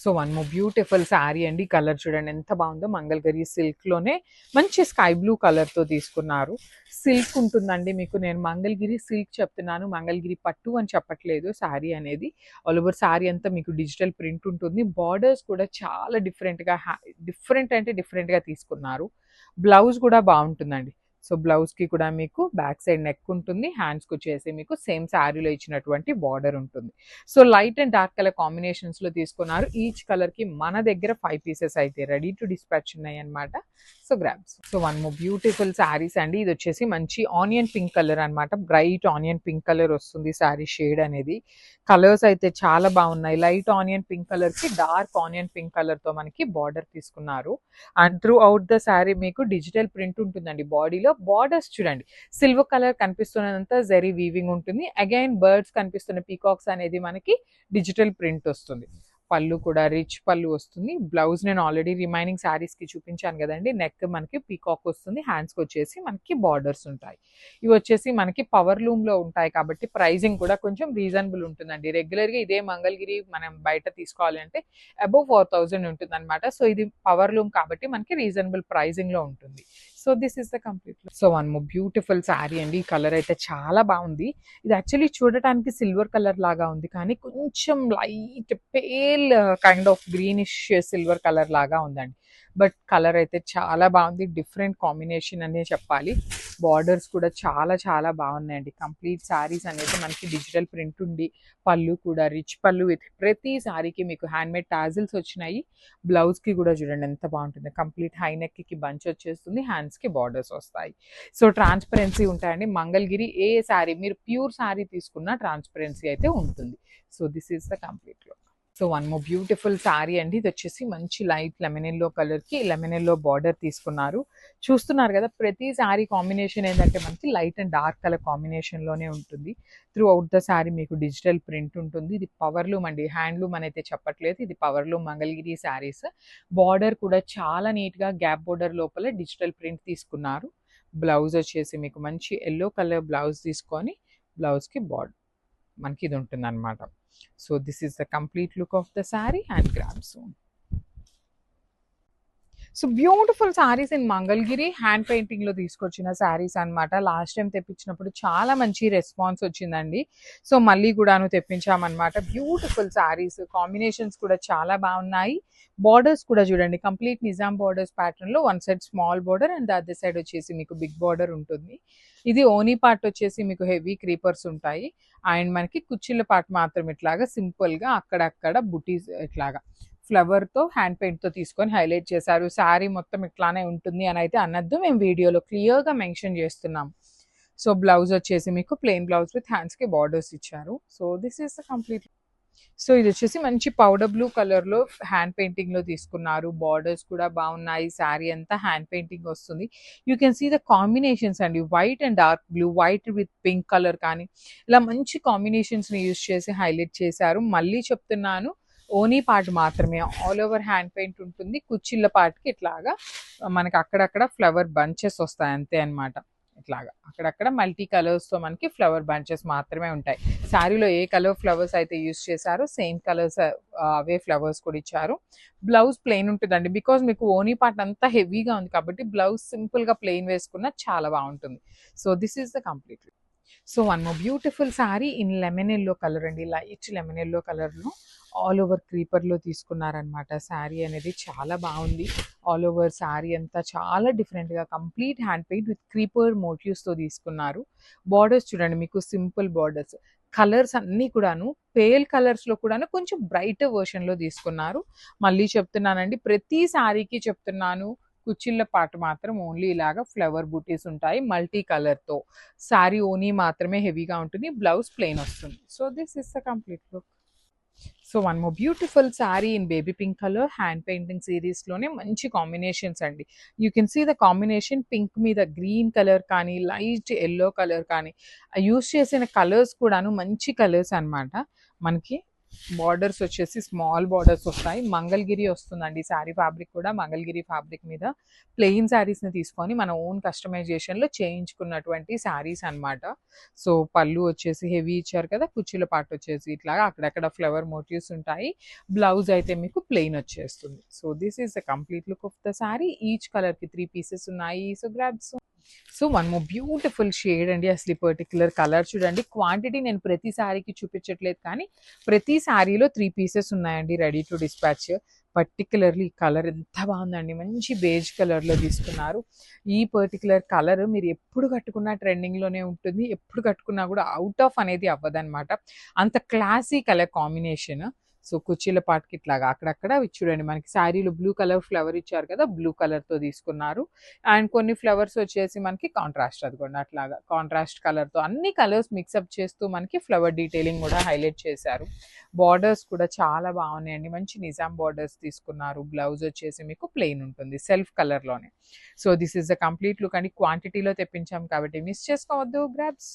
So one more beautiful sari అండి. Colour చూడండి ఎంత బాగుందో, మంగళగిరి సిల్క్లోనే మంచి స్కై బ్లూ కలర్తో తీసుకున్నారు. సిల్క్ ఉంటుందండి మీకు, నేను మంగళగిరి సిల్క్ చెప్తున్నాను, మంగళగిరి పట్టు అని చెప్పట్లేదు. శారీ అనేది ఆల్ ఓవర్ శారీ అంతా మీకు డిజిటల్ ప్రింట్ ఉంటుంది. బార్డర్స్ కూడా చాలా డిఫరెంట్గా, డిఫరెంట్ అంటే డిఫరెంట్గా తీసుకున్నారు. బ్లౌజ్ కూడా బాగుంటుందండి. సో బ్లౌజ్కి కూడా మీకు బ్యాక్ సైడ్ నెక్ ఉంటుంది, హ్యాండ్స్కి వచ్చేసి మీకు సేమ్ శారీలో ఇచ్చినటువంటి బార్డర్ ఉంటుంది. So light and dark colour కాంబినేషన్స్లో తీసుకున్నారు. ఈచ్ కలర్కి మన దగ్గర 5 పీసెస్ అయితే రెడీ టు డిస్పాచ్ ఉన్నాయి అనమాట. So grabs. So one more beautiful saris అండి. ఇది వచ్చేసి మంచి ఆనియన్ పింక్ కలర్ అనమాట. బ్రైట్ ఆనియన్ పింక్ కలర్ వస్తుంది శారీ షేడ్ అనేది. కలర్స్ అయితే చాలా బాగున్నాయి. లైట్ ఆనియన్ పింక్ కలర్కి డార్క్ ఆనియన్ పింక్ కలర్తో మనకి బార్డర్ తీసుకున్నారు. And through out the sari మీకు డిజిటల్ ప్రింట్ ఉంటుందండి. బాడీలో బార్డర్స్ చూడండి, సిల్వర్ కలర్ కనిపిస్తున్నంత జరీ వీవింగ్ ఉంటుంది. అగైన్ బర్డ్స్ కనిపిస్తున్న పీకాక్స్ అనేది మనకి డిజిటల్ ప్రింట్ వస్తుంది. పళ్ళు కూడా రిచ్ పళ్ళు వస్తుంది. బ్లౌజ్ నేను ఆల్రెడీ రిమైనింగ్ శారీస్కి చూపించాను కదండి. నెక్ మనకి పీకాక్ వస్తుంది, హ్యాండ్స్కి వచ్చేసి మనకి బార్డర్స్ ఉంటాయి. ఇవి వచ్చేసి మనకి పవర్ లూమ్లో ఉంటాయి కాబట్టి ప్రైజింగ్ కూడా కొంచెం రీజనబుల్ ఉంటుందండి. రెగ్యులర్గా ఇదే మంగళగిరి మనం బయట తీసుకోవాలి అంటే అబౌవ్ 4000 ఉంటుంది అనమాట. సో ఇది పవర్ లూమ్ కాబట్టి మనకి రీజనబుల్ ప్రైజింగ్లో ఉంటుంది. So this is the complete. So one more beautiful sari అండి. ఈ కలర్ అయితే చాలా బాగుంది. ఇది యాక్చువల్లీ చూడటానికి సిల్వర్ కలర్ లాగా ఉంది, కానీ కొంచెం light pale kind of greenish silver colour లాగా ఉందండి. బట్ కలర్ అయితే చాలా బాగుంది. డిఫరెంట్ కాంబినేషన్ అనే చెప్పాలి. బార్డర్స్ కూడా చాలా చాలా బాగున్నాయండి. కంప్లీట్ శారీస్ అనేది మనకి డిజిటల్ ప్రింట్ ఉండి, పళ్ళు కూడా రిచ్ పళ్ళు విత్ ప్రతి శారీకి మీకు హ్యాండ్మేడ్ టాజిల్స్ వచ్చినాయి. బ్లౌజ్కి కూడా చూడండి ఎంత బాగుంటుంది. కంప్లీట్ హై నెక్కి బంచ్ వచ్చేస్తుంది, హ్యాండ్స్కి బార్డర్స్ వస్తాయి. సో ట్రాన్స్పరెన్సీ ఉంటాయండి. మంగళగిరి ఏ శారీ మీరు ప్యూర్ శారీ తీసుకున్నా ట్రాన్స్పరెన్సీ అయితే ఉంటుంది. So this is the complete look. So one more beautiful sari అండి. ఇది వచ్చేసి మంచి లైట్ లెమన్ ఎల్లో కలర్కి లెమన్ ఎల్లో బార్డర్ తీసుకున్నారు. చూస్తున్నారు కదా, ప్రతి శారీ కాంబినేషన్ ఏంటంటే మనకి లైట్ అండ్ డార్క్ కలర్ కాంబినేషన్లోనే ఉంటుంది. త్రూ అవుట్ ద శారీ మీకు డిజిటల్ ప్రింట్ ఉంటుంది. ఇది పవర్లూమ్ అండి, హ్యాండ్లూమ్ అయితే చెప్పట్లేదు. ఇది పవర్లూమ్ మంగళగిరి శారీస్. బార్డర్ కూడా చాలా నీట్గా గ్యాప్ బార్డర్ లోపల డిజిటల్ ప్రింట్ తీసుకున్నారు. బ్లౌజ్ వచ్చేసి మీకు మంచి ఎల్లో కలర్ బ్లౌజ్ తీసుకొని బ్లౌజ్కి బార్డర్ మనకి ఇది ఉంటుంది అనమాట. So this is the complete look of the sari and grab soon. So beautiful saris in Mangalagiri hand పెయింటింగ్లో తీసుకొచ్చిన శారీస్ అనమాట. లాస్ట్ టైం తెప్పించినప్పుడు చాలా మంచి రెస్పాన్స్ వచ్చిందండి. సో మళ్ళీ కూడాను తెప్పించామన్నమాట. బ్యూటిఫుల్ శారీస్, కాంబినేషన్స్ కూడా చాలా బాగున్నాయి. బార్డర్స్ కూడా చూడండి, కంప్లీట్ నిజాం బార్డర్స్ ప్యాటర్న్లో one side small border and other side వచ్చేసి మీకు బిగ్ బార్డర్ ఉంటుంది. ఇది ఓనీ పార్ట్ వచ్చేసి మీకు హెవీ క్రీపర్స్ ఉంటాయి. అండ్ మనకి కుచ్చిళ్ళ పార్ట్ మాత్రం ఇట్లాగా సింపుల్గా అక్కడక్కడ బుటీస్ ఇట్లాగా ఫ్లవర్తో హ్యాండ్ పెయింట్తో తీసుకొని హైలైట్ చేశారు. శారీ మొత్తం ఇట్లానే ఉంటుంది అని అయితే అనద్దు, మేము వీడియోలో క్లియర్గా మెన్షన్ చేస్తున్నాం. సో బ్లౌజ్ వచ్చేసి మీకు ప్లెయిన్ బ్లౌజ్ విత్ హ్యాండ్స్కి బార్డర్స్ ఇచ్చారు. So this is the complete. So ఇది వచ్చేసి మంచి పౌడర్ బ్లూ కలర్లో హ్యాండ్ పెయింటింగ్లో తీసుకున్నారు. బార్డర్స్ కూడా బాగున్నాయి. శారీ అంతా హ్యాండ్ పెయింటింగ్ వస్తుంది. You can see the combinations అండి, white and dark blue, white with pink colour కానీ ఇలా మంచి కాంబినేషన్స్ని యూజ్ చేసి హైలైట్ చేశారు. మళ్ళీ చెప్తున్నాను, ఓనీ పార్ట్ మాత్రమే, ఆల్ ఓవర్ హ్యాండ్ పెయింట్ ఉంటుంది. కుచ్చిళ్ళ పార్ట్కి ఇట్లాగా మనకి అక్కడక్కడ ఫ్లవర్ బంచెస్ వస్తాయి అంతే అనమాట. ఇట్లాగా అక్కడక్కడ మల్టీ కలర్స్తో మనకి ఫ్లవర్ బంచెస్ మాత్రమే ఉంటాయి. శారీలో ఏ కలర్ ఫ్లవర్స్ అయితే యూస్ చేశారో సేమ్ కలర్స్ అవే ఫ్లవర్స్ కూడా ఇచ్చారు. బ్లౌజ్ ప్లెయిన్ ఉంటుందండి, బికాజ్ మీకు ఓనీ పార్ట్ అంతా హెవీగా ఉంది కాబట్టి బ్లౌజ్ సింపుల్గా ప్లెయిన్ వేసుకున్నా చాలా బాగుంటుంది. So this is the complete. So one more beautiful sari in lemon yellow colour అండి. లైట్ లెమన్ ఎల్లో కలర్లో ఆల్ ఓవర్ క్రీపర్లో తీసుకున్నారనమాట. శారీ అనేది చాలా బాగుంది. ఆల్ ఓవర్ శారీ అంతా చాలా డిఫరెంట్గా complete hand paint with creeper మోటివ్స్తో తీసుకున్నారు. బార్డర్స్ చూడండి, మీకు సింపుల్ బార్డర్స్. కలర్స్ అన్నీ కూడాను పేల్ కలర్స్లో కూడాను కొంచెం బ్రైట్ వర్షన్లో తీసుకున్నారు. మళ్ళీ చెప్తున్నానండి, ప్రతి శారీకి చెప్తున్నాను, కుచ్చిళ్ళ పాటు మాత్రం ఓన్లీ ఇలాగా ఫ్లవర్ బూటీస్ ఉంటాయి మల్టీ కలర్తో. శారీ ఓనీ మాత్రమే హెవీగా ఉంటుంది, బ్లౌజ్ ప్లెయిన్ వస్తుంది. So this is the complete look. So one more beautiful sari in baby pink colour hand painting సిరీస్లోనే మంచి కాంబినేషన్స్ అండి. You can see the combination, pink మీద గ్రీన్ కలర్ కానీ లైట్ ఎల్లో కలర్ కానీ యూస్ చేసిన colours కూడాను మంచి కలర్స్ అనమాట. మనకి బార్డర్స్ వచ్చేసి స్మాల్ బార్డర్స్ వస్తాయి. మంగళగిరి వస్తుందండి శారీ ఫ్యాబ్రిక్ కూడా. మంగళగిరి ఫ్యాబ్రిక్ మీద ప్లెయిన్ శారీస్ని తీసుకొని మన ఓన్ కస్టమైజేషన్లో చేయించుకున్నటువంటి శారీస్ అన్నమాట. సో పళ్ళు వచ్చేసి హెవీ ఇచ్చారు కదా, కుచ్చుల పాటు వచ్చేసి ఇట్లాగా అక్కడక్కడ ఫ్లవర్ మోటివ్స్ ఉంటాయి. బ్లౌజ్ అయితే మీకు ప్లెయిన్ వచ్చేస్తుంది. So this is the complete look of the sari. Each కలర్కి 3 పీసెస్ ఉన్నాయి. So grabs. So one more beautiful shade అండి. అసలు ఈ పర్టిక్యులర్ కలర్ చూడండి. క్వాంటిటీ నేను ప్రతి శారీకి చూపించట్లేదు, కానీ ప్రతి శారీలో 3 పీసెస్ ఉన్నాయండి రెడీ టు డిస్పాచ్. పర్టికులర్లీ ఈ కలర్ ఎంత బాగుందండి, మంచి బేజ్ కలర్లో తీసుకున్నారు. ఈ పర్టికులర్ కలర్ మీరు ఎప్పుడు కట్టుకున్నా ట్రెండింగ్లోనే ఉంటుంది, ఎప్పుడు కట్టుకున్నా కూడా అవుట్ ఆఫ్ అనేది అవ్వదన్నమాట. అంత క్లాసీ కలర్ కాంబినేషన్. సో కుర్చీల పాటుకి ఇట్లాగా అక్కడక్కడ చూడండి, మనకి శారీలో బ్లూ కలర్ ఫ్లవర్ ఇచ్చారు కదా, బ్లూ కలర్తో తీసుకున్నారు. అండ్ కొన్ని ఫ్లవర్స్ వచ్చేసి మనకి కాంట్రాస్ట్, అదిగోండి అట్లాగా కాంట్రాస్ట్ కలర్తో అన్ని కలర్స్ మిక్సప్ చేస్తూ మనకి ఫ్లవర్ డీటెయిలింగ్ కూడా హైలైట్ చేశారు. బార్డర్స్ కూడా చాలా బాగున్నాయండి, మంచి నిజాం బార్డర్స్ తీసుకున్నారు. బ్లౌజ్ వచ్చేసి మీకు ప్లెయిన్ ఉంటుంది సెల్ఫ్ కలర్లోనే. So this is the complete look అండి. క్వాంటిటీలో తెప్పించాం కాబట్టి మిస్ చేసుకోవద్దు grabs.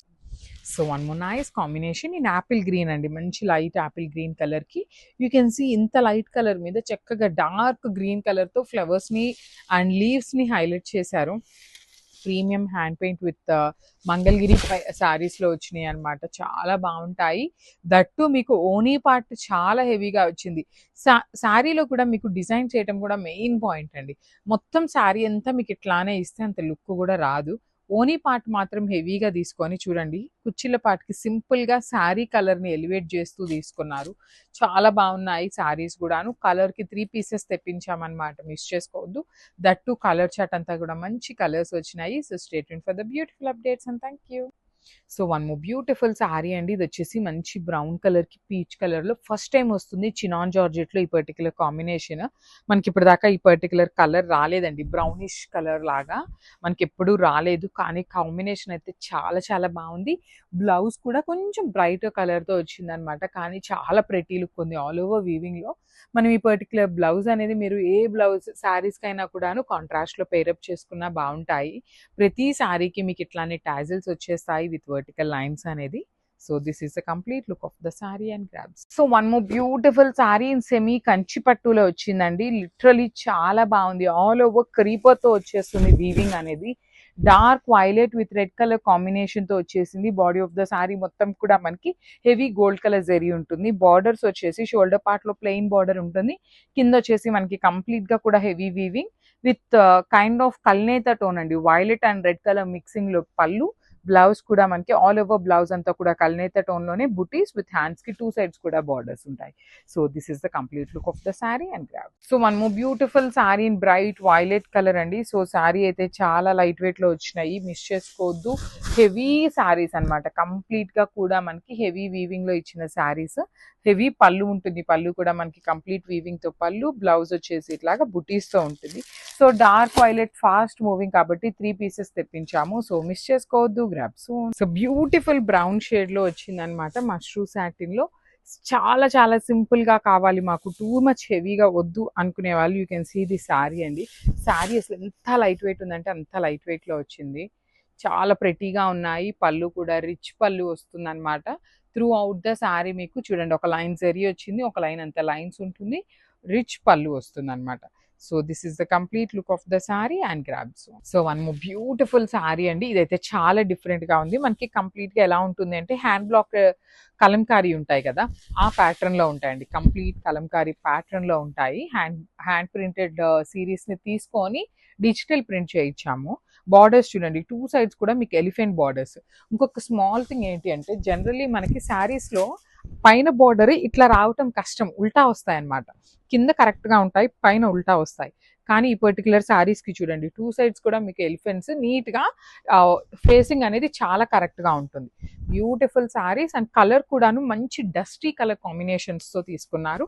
So one more nice combination in Apple green అండి. మంచి లైట్ యాపిల్ గ్రీన్ కలర్కి యూ కెన్ సీ ఇంత లైట్ కలర్ మీద చక్కగా డార్క్ గ్రీన్ కలర్తో ఫ్లవర్స్ని అండ్ లీవ్స్ని హైలైట్ చేశారు. Premium hand paint with Mangalagiri శారీస్లో వచ్చినాయి అనమాట. చాలా బాగుంటాయి. దట్టు మీకు ఓనీ పార్ట్ చాలా హెవీగా వచ్చింది. శారీలో కూడా మీకు డిజైన్ చేయడం కూడా మెయిన్ పాయింట్ అండి. మొత్తం శారీ అంతా మీకు ఇట్లానే ఇస్తే అంత లుక్ కూడా రాదు. ఓనీ పార్ట్ మాత్రం హెవీగా తీసుకొని చూడండి, కుర్చీల పార్ట్కి సింపుల్గా శారీ కలర్ని ఎలివేట్ చేస్తూ తీసుకున్నారు. చాలా బాగున్నాయి శారీస్ కూడాను. కలర్కి 3 పీసెస్ తెప్పించామన్నమాట, మిస్ చేసుకోవద్దు. దట్ టు కలర్ చార్ట్ అంతా కూడా మంచి కలర్స్ వచ్చినాయి. So stay tuned for the beautiful updates and thank you. So one more beautiful sari అండి. ఇది వచ్చేసి మంచి బ్రౌన్ కలర్కి పీచ్ కలర్లో ఫస్ట్ టైం వస్తుంది చినాన్ జార్జెట్లో ఈ పర్టికులర్ కాంబినేషన్. మనకి ఇప్పుడు దాకా ఈ పర్టికులర్ కలర్ రాలేదండి, బ్రౌనిష్ కలర్ లాగా మనకి ఎప్పుడూ రాలేదు. కానీ కాంబినేషన్ అయితే చాలా చాలా బాగుంది. బ్లౌజ్ కూడా కొంచెం బ్రైట్ కలర్తో వచ్చిందనమాట, కానీ చాలా ప్రెటీ లుక్ ఉంది ఆల్ ఓవర్ వీవింగ్లో. మనం ఈ పర్టికులర్ బ్లౌజ్ అనేది మీరు ఏ బ్లౌజ్ శారీస్కైనా కూడాను కాంట్రాస్ట్లో పేరప్ చేసుకున్నా బాగుంటాయి. ప్రతి శారీకి మీకు ఇట్లానే టాజిల్స్ వచ్చేస్తాయి విత్ వర్టికల్ లైన్స్ అనేది. So this is the complete look of the sari and grabs. So one more beautiful sari in semi Kanchi పట్టులో వచ్చిందండి. లిటరలీ చాలా బాగుంది. ఆల్ ఓవర్ క్రీపర్తో వచ్చేస్తుంది వీవింగ్ అనేది. Dark violet with red colour కాంబినేషన్తో వచ్చేసింది. బాడీ ఆఫ్ ద శారీ మొత్తం కూడా మనకి హెవీ గోల్డ్ కలర్ జరీ ఉంటుంది. బార్డర్స్ వచ్చేసి షోల్డర్ పార్ట్లో ప్లెయిన్ బార్డర్ ఉంటుంది. కింద వచ్చేసి మనకి కంప్లీట్గా కూడా heavy weaving with kind of కల్నేత టోన్ అండి. వైలెట్ అండ్ రెడ్ కలర్ మిక్సింగ్లో పళ్ళు. బ్లౌజ్ కూడా మనకి ఆల్ ఓవర్ బ్లౌజ్ అంతా కూడా కల్నేత టోన్లోనే బుటీస్ విత్ హ్యాండ్స్కి 2 సైడ్స్ కూడా బార్డర్స్ ఉంటాయి. So this is the complete look of the sari and grab. So one more beautiful sari in bright violet colour అండి. సో శారీ అయితే చాలా లైట్ వెయిట్లో వచ్చినాయి, మిస్ చేసుకోవద్దు. హెవీ శారీస్ అనమాట, కంప్లీట్గా కూడా మనకి హెవీ వీవింగ్లో ఇచ్చిన శారీస్. హెవీ పళ్ళు ఉంటుంది, పళ్ళు కూడా మనకి కంప్లీట్ వీవింగ్తో పళ్ళు. బ్లౌజ్ వచ్చేసి ఇట్లాగా బుటీస్తో ఉంటుంది. So dark violet fast moving కాబట్టి 3 పీసెస్ తెప్పించాము. సో మిస్ చేసుకోవద్దు గ్రాబ్. సో బ్యూటిఫుల్ బ్రౌన్ షేడ్లో వచ్చిందనమాట, మష్రూ సాటిన్లో. చాలా చాలా సింపుల్గా కావాలి మాకు, టూ మచ్ హెవీగా వద్దు అనుకునే వాళ్ళు you can see the sari అండి. శారీ అసలు ఎంత లైట్ వెయిట్ ఉందంటే అంత లైట్ వెయిట్లో వచ్చింది. చాలా ప్రెటీగా ఉన్నాయి. పళ్ళు కూడా రిచ్ పళ్ళు వస్తుందన్నమాట. త్రూ అవుట్ ద శారీ మీకు చూడండి, ఒక లైన్ జరీ వచ్చింది, ఒక లైన్ అంత లైన్స్ ఉంటుంది. రిచ్ పళ్ళు వస్తుంది అనమాట. So this is the complete look of the sari and grabs. So one more beautiful sari అండి. ఇదైతే చాలా డిఫరెంట్గా ఉంది. మనకి కంప్లీట్గా ఎలా ఉంటుంది అంటే హ్యాండ్ బ్లాక్ కలంకారీ ఉంటాయి కదా, ఆ ప్యాటర్న్లో ఉంటాయండి. కంప్లీట్ కలంకారీ ప్యాటర్న్లో ఉంటాయి. హ్యాండ్ ప్రింటెడ్ సిరీస్ని తీసుకొని డిజిటల్ ప్రింట్ చేయించాము. బార్డర్స్ చూడండి, 2 సైడ్స్ కూడా మీకు ఎలిఫెంట్ బార్డర్స్. ఇంకొక స్మాల్ థింగ్ ఏంటి అంటే, జనరల్లీ మనకి శారీస్లో పైన బార్డర్ ఇట్లా రావటం కష్టం, ఉల్టా వస్తాయి అన్నమాట. కింద కరెక్ట్గా ఉంటాయి, పైన ఉల్టా వస్తాయి. కానీ ఈ పర్టికులర్ శారీస్కి చూడండి, 2 సైడ్స్ కూడా మీకు ఎలిఫెంట్స్, నీట్గా ఫేసింగ్ అనేది చాలా కరెక్ట్గా ఉంటుంది. బ్యూటిఫుల్ శారీస్ అండ్ కలర్ కూడాను మంచి డస్టీ కలర్ కాంబినేషన్స్తో తీసుకున్నారు.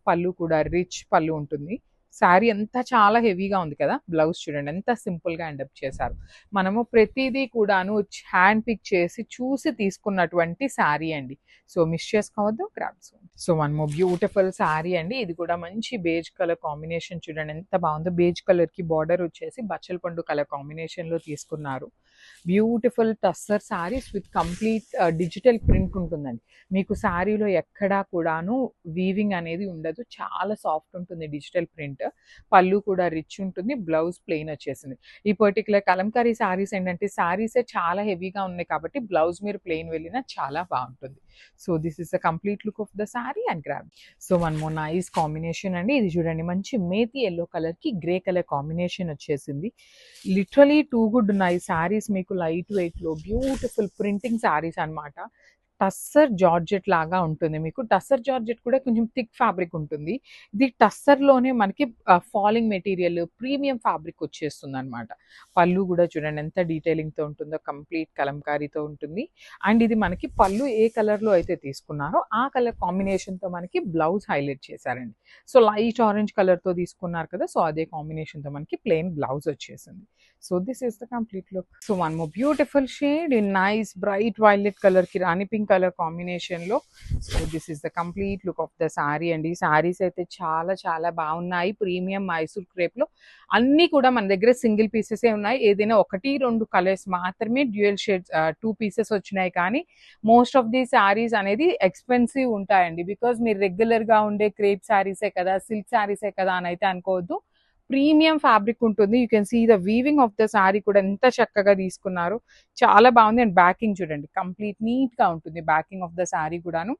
పళ్ళు కూడా రిచ్ పళ్ళు ఉంటుంది. శారీ అంతా చాలా హెవీగా ఉంది కదా. బ్లౌజ్ చూడండి ఎంత సింపుల్గా ఎండప్ చేశారు. మనము ప్రతిదీ కూడాను హ్యాండ్ పిక్ చేసి చూసి తీసుకున్నటువంటి శారీ అండి. సో మిస్ చేసుకోవద్దు grabs. So one more beautiful sari అండి. ఇది కూడా మంచి బేజ్ కలర్ కాంబినేషన్ చూడండి ఎంత బాగుందో. బేజ్ కలర్కి బార్డర్ వచ్చేసి బచ్చల పండు కలర్ కాంబినేషన్లో తీసుకున్నారు. Beautiful tussar saris with complete digital print ఉంటుందండి. మీకు శారీలో ఎక్కడా కూడాను వీవింగ్ అనేది ఉండదు, చాలా సాఫ్ట్ ఉంటుంది డిజిటల్ ప్రింట్. పళ్ళు కూడా రిచ్ ఉంటుంది, బ్లౌజ్ ప్లెయిన్ వచ్చేసింది. ఈ పర్టికులర్ కలంకారీ శారీస్ ఏంటంటే శారీసే చాలా హెవీగా ఉన్నాయి కాబట్టి బ్లౌజ్ మీరు ప్లెయిన్ వెళ్ళినా చాలా బాగుంటుంది. So this is the complete look of the sari and grab. So one more nice combination అండి. ఇది చూడండి, మంచి మేతి ఎల్లో కలర్ కి గ్రే కలర్ కాంబినేషన్ వచ్చేసింది. లిటరలీ టూ గుడ్ ఉన్నాయి శారీస్. మీకు లైట్ వెయిట్ లో బ్యూటిఫుల్ ప్రింటింగ్ శారీస్ అన్నమాట. టస్సర్ జార్జెట్ లాగా ఉంటుంది. మీకు టస్సర్ జార్జెట్ కూడా కొంచెం థిక్ ఫ్యాబ్రిక్ ఉంటుంది. ఇది టస్సర్లోనే మనకి ఫాలింగ్ మెటీరియల్ ప్రీమియం ఫ్యాబ్రిక్ వచ్చేస్తుంది అనమాట. పళ్ళు కూడా చూడండి ఎంత డీటెయిలింగ్తో ఉంటుందో, కంప్లీట్ కలంకారీతో ఉంటుంది. అండ్ ఇది మనకి పళ్ళు ఏ కలర్లో అయితే తీసుకున్నారో ఆ కలర్ కాంబినేషన్తో మనకి బ్లౌజ్ హైలైట్ చేశారండి. సో లైట్ ఆరెంజ్ కలర్తో తీసుకున్నారు కదా, సో అదే కాంబినేషన్తో మనకి ప్లెయిన్ బ్లౌజ్ వచ్చేసింది. So this is the complete look. So one more beautiful shade in nice bright violet colour కి రాణి పింక్ కలర్ కాంబినేషన్ లో. So this is the complete look of the sari అండి. శారీస్ అయితే చాలా చాలా బాగున్నాయి. ప్రీమియం మైసూర్ క్రేప్ లో అన్ని కూడా మన దగ్గర సింగిల్ పీసెస్ ఉన్నాయి. ఏదైనా 1-2 కలర్స్ మాత్రమే డ్యూయల్ షేడ్స్ 2 పీసెస్ వచ్చినాయి. కానీ మోస్ట్ ఆఫ్ ది శారీస్ అనేది ఎక్స్పెన్సివ్ ఉంటాయండి. బికాజ్ మీరు రెగ్యులర్ గా ఉండే క్రేప్ శారీసే కదా, సిల్క్ శారీసే కదా అని అయితే అనుకోవద్దు. ప్రీమియం ఫ్యాబ్రిక్ ఉంటుంది. You can see the weaving of the sari కూడా ఎంత చక్కగా తీసుకున్నారు, చాలా బాగుంది. అండ్ బ్యాకింగ్ చూడండి, కంప్లీట్ నీట్ గా ఉంటుంది బ్యాకింగ్ ఆఫ్ ద శారీ కూడాను.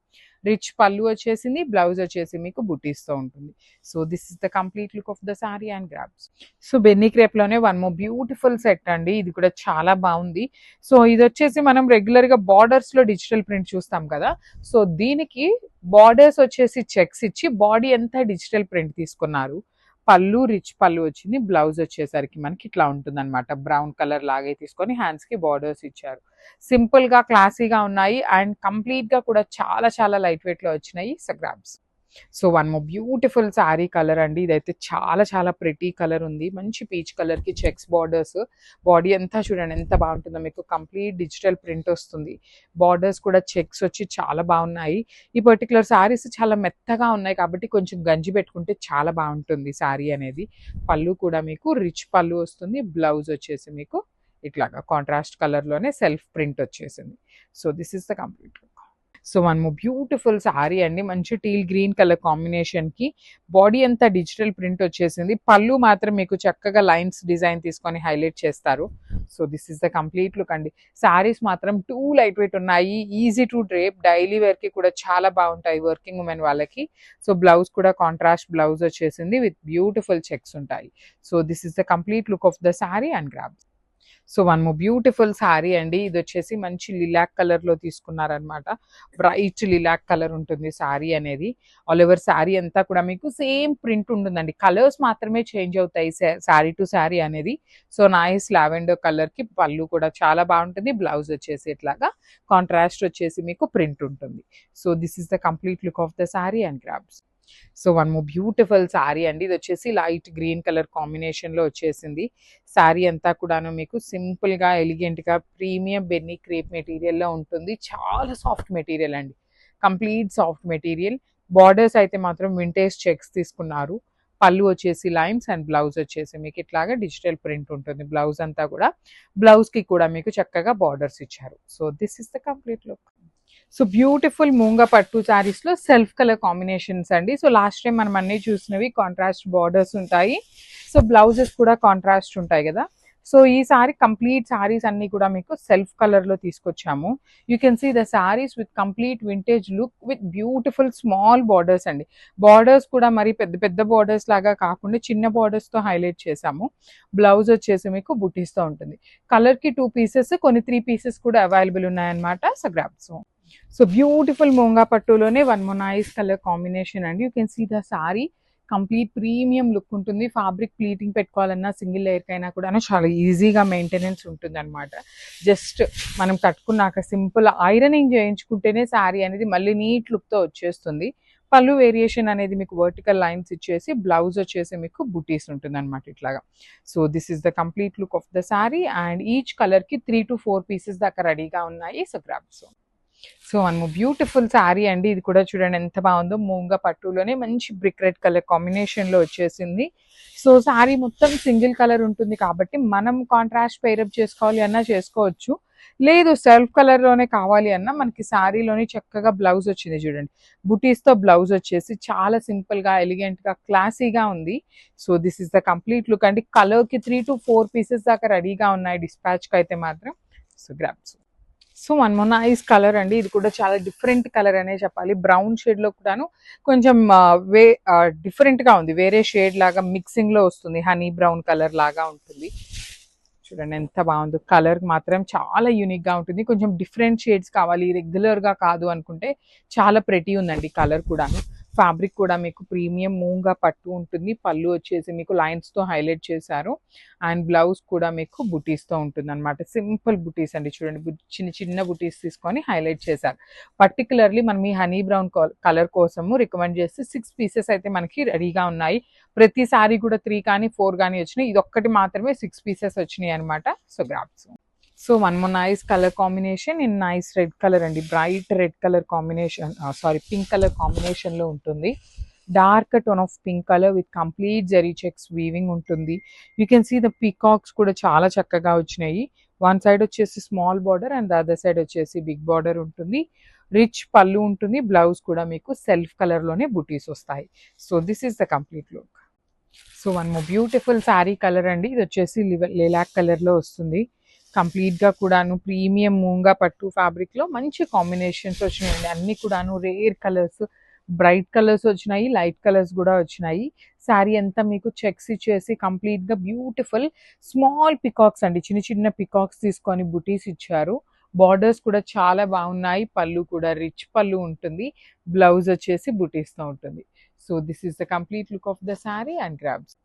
రిచ్ పళ్ళు వచ్చేసింది, బ్లౌజ్ వచ్చేసి మీకు బుటీస్తో ఉంటుంది. So this is the complete look of the sari and grabs. So benny crepe లోనే వన్ మోర్ బ్యూటిఫుల్ సెట్ అండి. ఇది కూడా చాలా బాగుంది. సో ఇది వచ్చేసి మనం రెగ్యులర్ గా బార్డర్స్ లో డిజిటల్ ప్రింట్ చూస్తాం కదా, సో దీనికి బార్డర్స్ వచ్చేసి చెక్స్ ఇచ్చి బాడీ అంతా డిజిటల్ ప్రింట్ తీసుకున్నారు. పళ్ళు రిచ్ పళ్ళు వచ్చింది, బ్లౌజ్ వచ్చేసరికి మనకి ఇట్లా ఉంటుంది అనమాట. బ్రౌన్ కలర్ లాగే తీసుకొని హ్యాండ్స్ కి బార్డర్స్ ఇచ్చారు. సింపుల్ గా క్లాసీగా ఉన్నాయి అండ్ కంప్లీట్ గా కూడా చాలా చాలా లైట్ వెయిట్ లో వచ్చినాయి grabs. So one more beautiful sari colour అండి. ఇదైతే చాలా చాలా ప్రిటీ కలర్ ఉంది. మంచి పీచ్ కలర్ కి చెక్స్ బార్డర్స్, బాడీ అంతా చూడండి ఎంత బాగుంటుందో. మీకు కంప్లీట్ డిజిటల్ ప్రింట్ వస్తుంది, బార్డర్స్ కూడా చెక్స్ వచ్చి చాలా బాగున్నాయి. ఈ పర్టికులర్ శారీస్ చాలా మెత్తగా ఉన్నాయి కాబట్టి కొంచెం గంజి పెట్టుకుంటే చాలా బాగుంటుంది శారీ అనేది. పళ్ళు కూడా మీకు రిచ్ పళ్ళు వస్తుంది, బ్లౌజ్ వచ్చేసి మీకు ఇట్లాగా కాంట్రాస్ట్ కలర్ లోనే సెల్ఫ్ ప్రింట్ వచ్చేసింది. So this is the complete look. So one more beautiful sari అండి. మంచి టీల్ గ్రీన్ కలర్ కాంబినేషన్ కి బాడీ అంతా డిజిటల్ ప్రింట్ వచ్చేసింది. పళ్ళు మాత్రం మీకు చక్కగా లైన్స్ డిజైన్ తీసుకొని హైలైట్ చేస్తారు. So this is the complete look అండి. శారీస్ మాత్రం టూ లైట్ వెయిట్ ఉన్నాయి, easy to drape, daily wear కి కూడా చాలా బాగుంటాయి వర్కింగ్ ఉమెన్ వాళ్ళకి. సో బ్లౌజ్ కూడా కాంట్రాస్ట్ బ్లౌజ్ వచ్చేసింది విత్ బ్యూటిఫుల్ చెక్స్ ఉంటాయి. So this is the complete look of the sari and grabs. So one more beautiful sari అండి. ఇది వచ్చేసి మంచి లిలాక్ కలర్ లో తీసుకున్నారనమాట. బ్రైట్ లిలాక్ కలర్ ఉంటుంది శారీ అనేది. ఆల్ ఓవర్ శారీ అంతా కూడా మీకు సేమ్ ప్రింట్ ఉంటుందండి, కలర్స్ మాత్రమే చేంజ్ అవుతాయి శారీ టు శారీ అనేది. సో నైస్ లావెండర్ కలర్ కి పళ్ళు కూడా చాలా బాగుంటుంది, బ్లౌజ్ వచ్చేసి ఇట్లాగా కాంట్రాస్ట్ వచ్చేసి మీకు ప్రింట్ ఉంటుంది. So this is the complete look of the sari and grabs. So one more beautiful sari అండి. ఇది వచ్చేసి లైట్ గ్రీన్ కలర్ కాంబినేషన్ లో వచ్చేసింది. శారీ అంతా కూడాను మీకు సింపుల్ గా ఎలిగెంట్ గా ప్రీమియం బెన్నీ క్రేప్ మెటీరియల్ లో ఉంటుంది. చాలా సాఫ్ట్ మెటీరియల్ అండి, కంప్లీట్ సాఫ్ట్ మెటీరియల్. బార్డర్స్ అయితే మాత్రం వింటేజ్ చెక్స్ తీసుకున్నారు. పళ్ళు వచ్చేసి లైన్స్ అండ్ బ్లౌజ్ వచ్చేసి మీకు ఇట్లాగా డిజిటల్ ప్రింట్ ఉంటుంది. బ్లౌజ్ అంతా కూడా, బ్లౌజ్ కి కూడా మీకు చక్కగా బార్డర్స్ ఇచ్చారు. So this is the complete look. So beautiful moonga పట్టు శారీస్ లో సెల్ఫ్ కలర్ కాంబినేషన్స్ అండి. సో లాస్ట్ టైం మనం అన్ని చూసినవి కాంట్రాస్ట్ బార్డర్స్ ఉంటాయి, సో బ్లౌజెస్ కూడా కాంట్రాస్ట్ ఉంటాయి కదా. సో ఈ సారీ కంప్లీట్ శారీస్ అన్ని కూడా మీకు సెల్ఫ్ కలర్ లో తీసుకొచ్చాము. You can see the saris with complete vintage look with beautiful small borders అండి. బార్డర్స్ కూడా మరి పెద్ద పెద్ద బార్డర్స్ లాగా కాకుండా చిన్న బార్డర్స్ తో హైలైట్ చేసాము. బ్లౌజ్ వచ్చేసి మీకు బుటీస్ తో ఉంటుంది. కలర్ కి 2 పీసెస్, కొన్ని 3 పీసెస్ కూడా అవైలబుల్ ఉన్నాయన్నమాట. So grabs. So beautiful moonga పట్టులోనే one more nice colour combination అండి. You can see the sari complete premium look ఉంటుంది. ఫ్యాబ్రిక్ ప్లీటింగ్ పెట్టుకోవాలన్నా సింగిల్ లేయర్ కైనా కూడా చాలా ఈజీగా మెయింటెనెన్స్ ఉంటుంది అనమాట. జస్ట్ మనం కట్టుకున్నాక సింపుల్ ఐరనింగ్ చేయించుకుంటేనే శారీ అనేది మళ్ళీ నీట్ లుక్తో వచ్చేస్తుంది. పళ్ళు వేరియేషన్ అనేది మీకు వర్టికల్ లైన్స్ ఇచ్చేసి, బ్లౌజ్ వచ్చేసి మీకు బుటీస్ ఉంటుంది అనమాట ఇట్లాగా. So this is the complete look of the sari and each colour కి 3 to 4 పీసెస్ దాకా రెడీగా ఉన్నాయి. So grabs. So one beautiful sari అండి. ఇది కూడా చూడండి ఎంత బాగుందో. మూంగా పట్టులోనే మంచి బ్రిక్ రెడ్ కలర్ కాంబినేషన్లో వచ్చేసింది. సో శారీ మొత్తం సింగిల్ కలర్ ఉంటుంది కాబట్టి మనం కాంట్రాస్ట్ పేరప్ చేసుకోవాలి అన్నా చేసుకోవచ్చు. లేదు సెల్ఫ్ కలర్లోనే కావాలి అన్నా మనకి శారీలోని చక్కగా బ్లౌజ్ వచ్చింది చూడండి. బుటీస్తో బ్లౌజ్ వచ్చేసి చాలా సింపుల్గా ఎలిగెంట్గా క్లాసీగా ఉంది. So this is the complete look అండి. కలర్కి 3 to 4 పీసెస్ దాకా రెడీగా ఉన్నాయి డిస్పాచ్కి అయితే మాత్రం. So grabs. So one more nice colour అండి. ఇది కూడా చాలా డిఫరెంట్ కలర్ అనే చెప్పాలి. బ్రౌన్ షేడ్లో కూడాను కొంచెం డిఫరెంట్గా ఉంది. వేరే షేడ్ లాగా మిక్సింగ్లో వస్తుంది. హనీ బ్రౌన్ కలర్ లాగా ఉంటుంది. చూడండి ఎంత బాగుందో. కలర్ మాత్రం చాలా యూనిక్గా ఉంటుంది. కొంచెం డిఫరెంట్ షేడ్స్ కావాలి, రెగ్యులర్గా కాదు అనుకుంటే చాలా ప్రెటీ ఉందండి కలర్ కూడాను. ఫ్యాబ్రిక్ కూడా మీకు ప్రీమియం మూంగా పట్టు ఉంటుంది. పళ్ళు వచ్చేసి మీకు లైన్స్తో హైలైట్ చేశారు. అండ్ బ్లౌజ్ కూడా మీకు బుటీస్తో ఉంటుంది అనమాట. సింపుల్ బుటీస్ అండి. చూడండి చిన్న చిన్న బుటీస్ తీసుకొని హైలైట్ చేశారు. పర్టికులర్లీ మనం ఈ హనీ బ్రౌన్ కలర్ కోసము రికమెండ్ చేస్తే 6 పీసెస్ అయితే మనకి రెడీగా ఉన్నాయి. ప్రతి సారీ కూడా 3 కానీ 4 కానీ వచ్చినాయి. ఇది ఒక్కటి మాత్రమే 6 పీసెస్ వచ్చినాయి అనమాట. So grabs. So one more nice colour combination in nice red colour అండి. Bright red colour combination, pink colour కాంబినేషన్లో ఉంటుంది. Dark tone of pink colour with complete zari checks weaving ఉంటుంది. You can see the peacocks కూడా చాలా చక్కగా వచ్చినాయి. One side వచ్చేసి small border and the other side వచ్చేసి బిగ్ బార్డర్ ఉంటుంది. రిచ్ పళ్ళు ఉంటుంది. బ్లౌజ్ కూడా మీకు సెల్ఫ్ కలర్లోనే బుటీస్ వస్తాయి. So this is the complete look. So one more beautiful sari colour అండి. ఇది వచ్చేసి లిలాక్ కలర్లో వస్తుంది. కంప్లీట్గా కూడాను ప్రీమియం మూంగా పట్టు ఫ్యాబ్రిక్లో మంచి కాంబినేషన్స్ వచ్చినాయండి. అన్నీ కూడాను రేర్ కలర్స్, బ్రైట్ కలర్స్ వచ్చినాయి, లైట్ కలర్స్ కూడా వచ్చినాయి. శారీ అంతా మీకు చెక్స్ ఇచ్చేసి కంప్లీట్గా బ్యూటిఫుల్ స్మాల్ పికాక్స్ అండి. చిన్న చిన్న పికాక్స్ తీసుకొని బుటీస్ ఇచ్చారు. బార్డర్స్ కూడా చాలా బాగున్నాయి. పళ్ళు కూడా రిచ్ పళ్ళు ఉంటుంది. బ్లౌజ్ వచ్చేసి బుటీస్తో ఉంటుంది. So this is the complete look of the sari and grabs.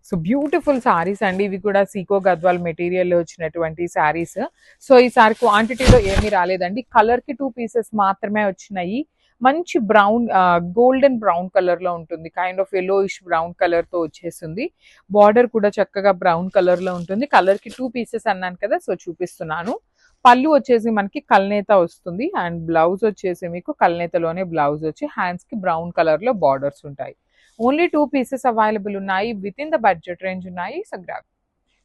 So beautiful saris అండి. ఇవి కూడా సీకో గద్వాల్ మెటీరియల్లో వచ్చినటువంటి శారీస్. సో ఈ సారీ క్వాంటిటీలో ఏమీ రాలేదండి. కలర్కి 2 పీసెస్ మాత్రమే వచ్చినాయి. మంచి బ్రౌన్, గోల్డెన్ బ్రౌన్ కలర్లో ఉంటుంది. కైండ్ ఆఫ్ ఎల్లోయిష్ బ్రౌన్ కలర్తో వచ్చేసింది. బార్డర్ కూడా చక్కగా బ్రౌన్ కలర్లో ఉంటుంది. కలర్కి 2 పీసెస్ అన్నాను కదా, సో చూపిస్తున్నాను. పళ్ళు వచ్చేసి మనకి కల్నేత వస్తుంది. అండ్ బ్లౌజ్ వచ్చేసి మీకు కల్నేతలోనే బ్లౌజ్ వచ్చి హ్యాండ్స్కి బ్రౌన్ కలర్లో బార్డర్స్ ఉంటాయి. ఓన్లీ 2 పీసెస్ అవైలబుల్ ఉన్నాయి. Within the budget range ఉన్నాయి. So grab.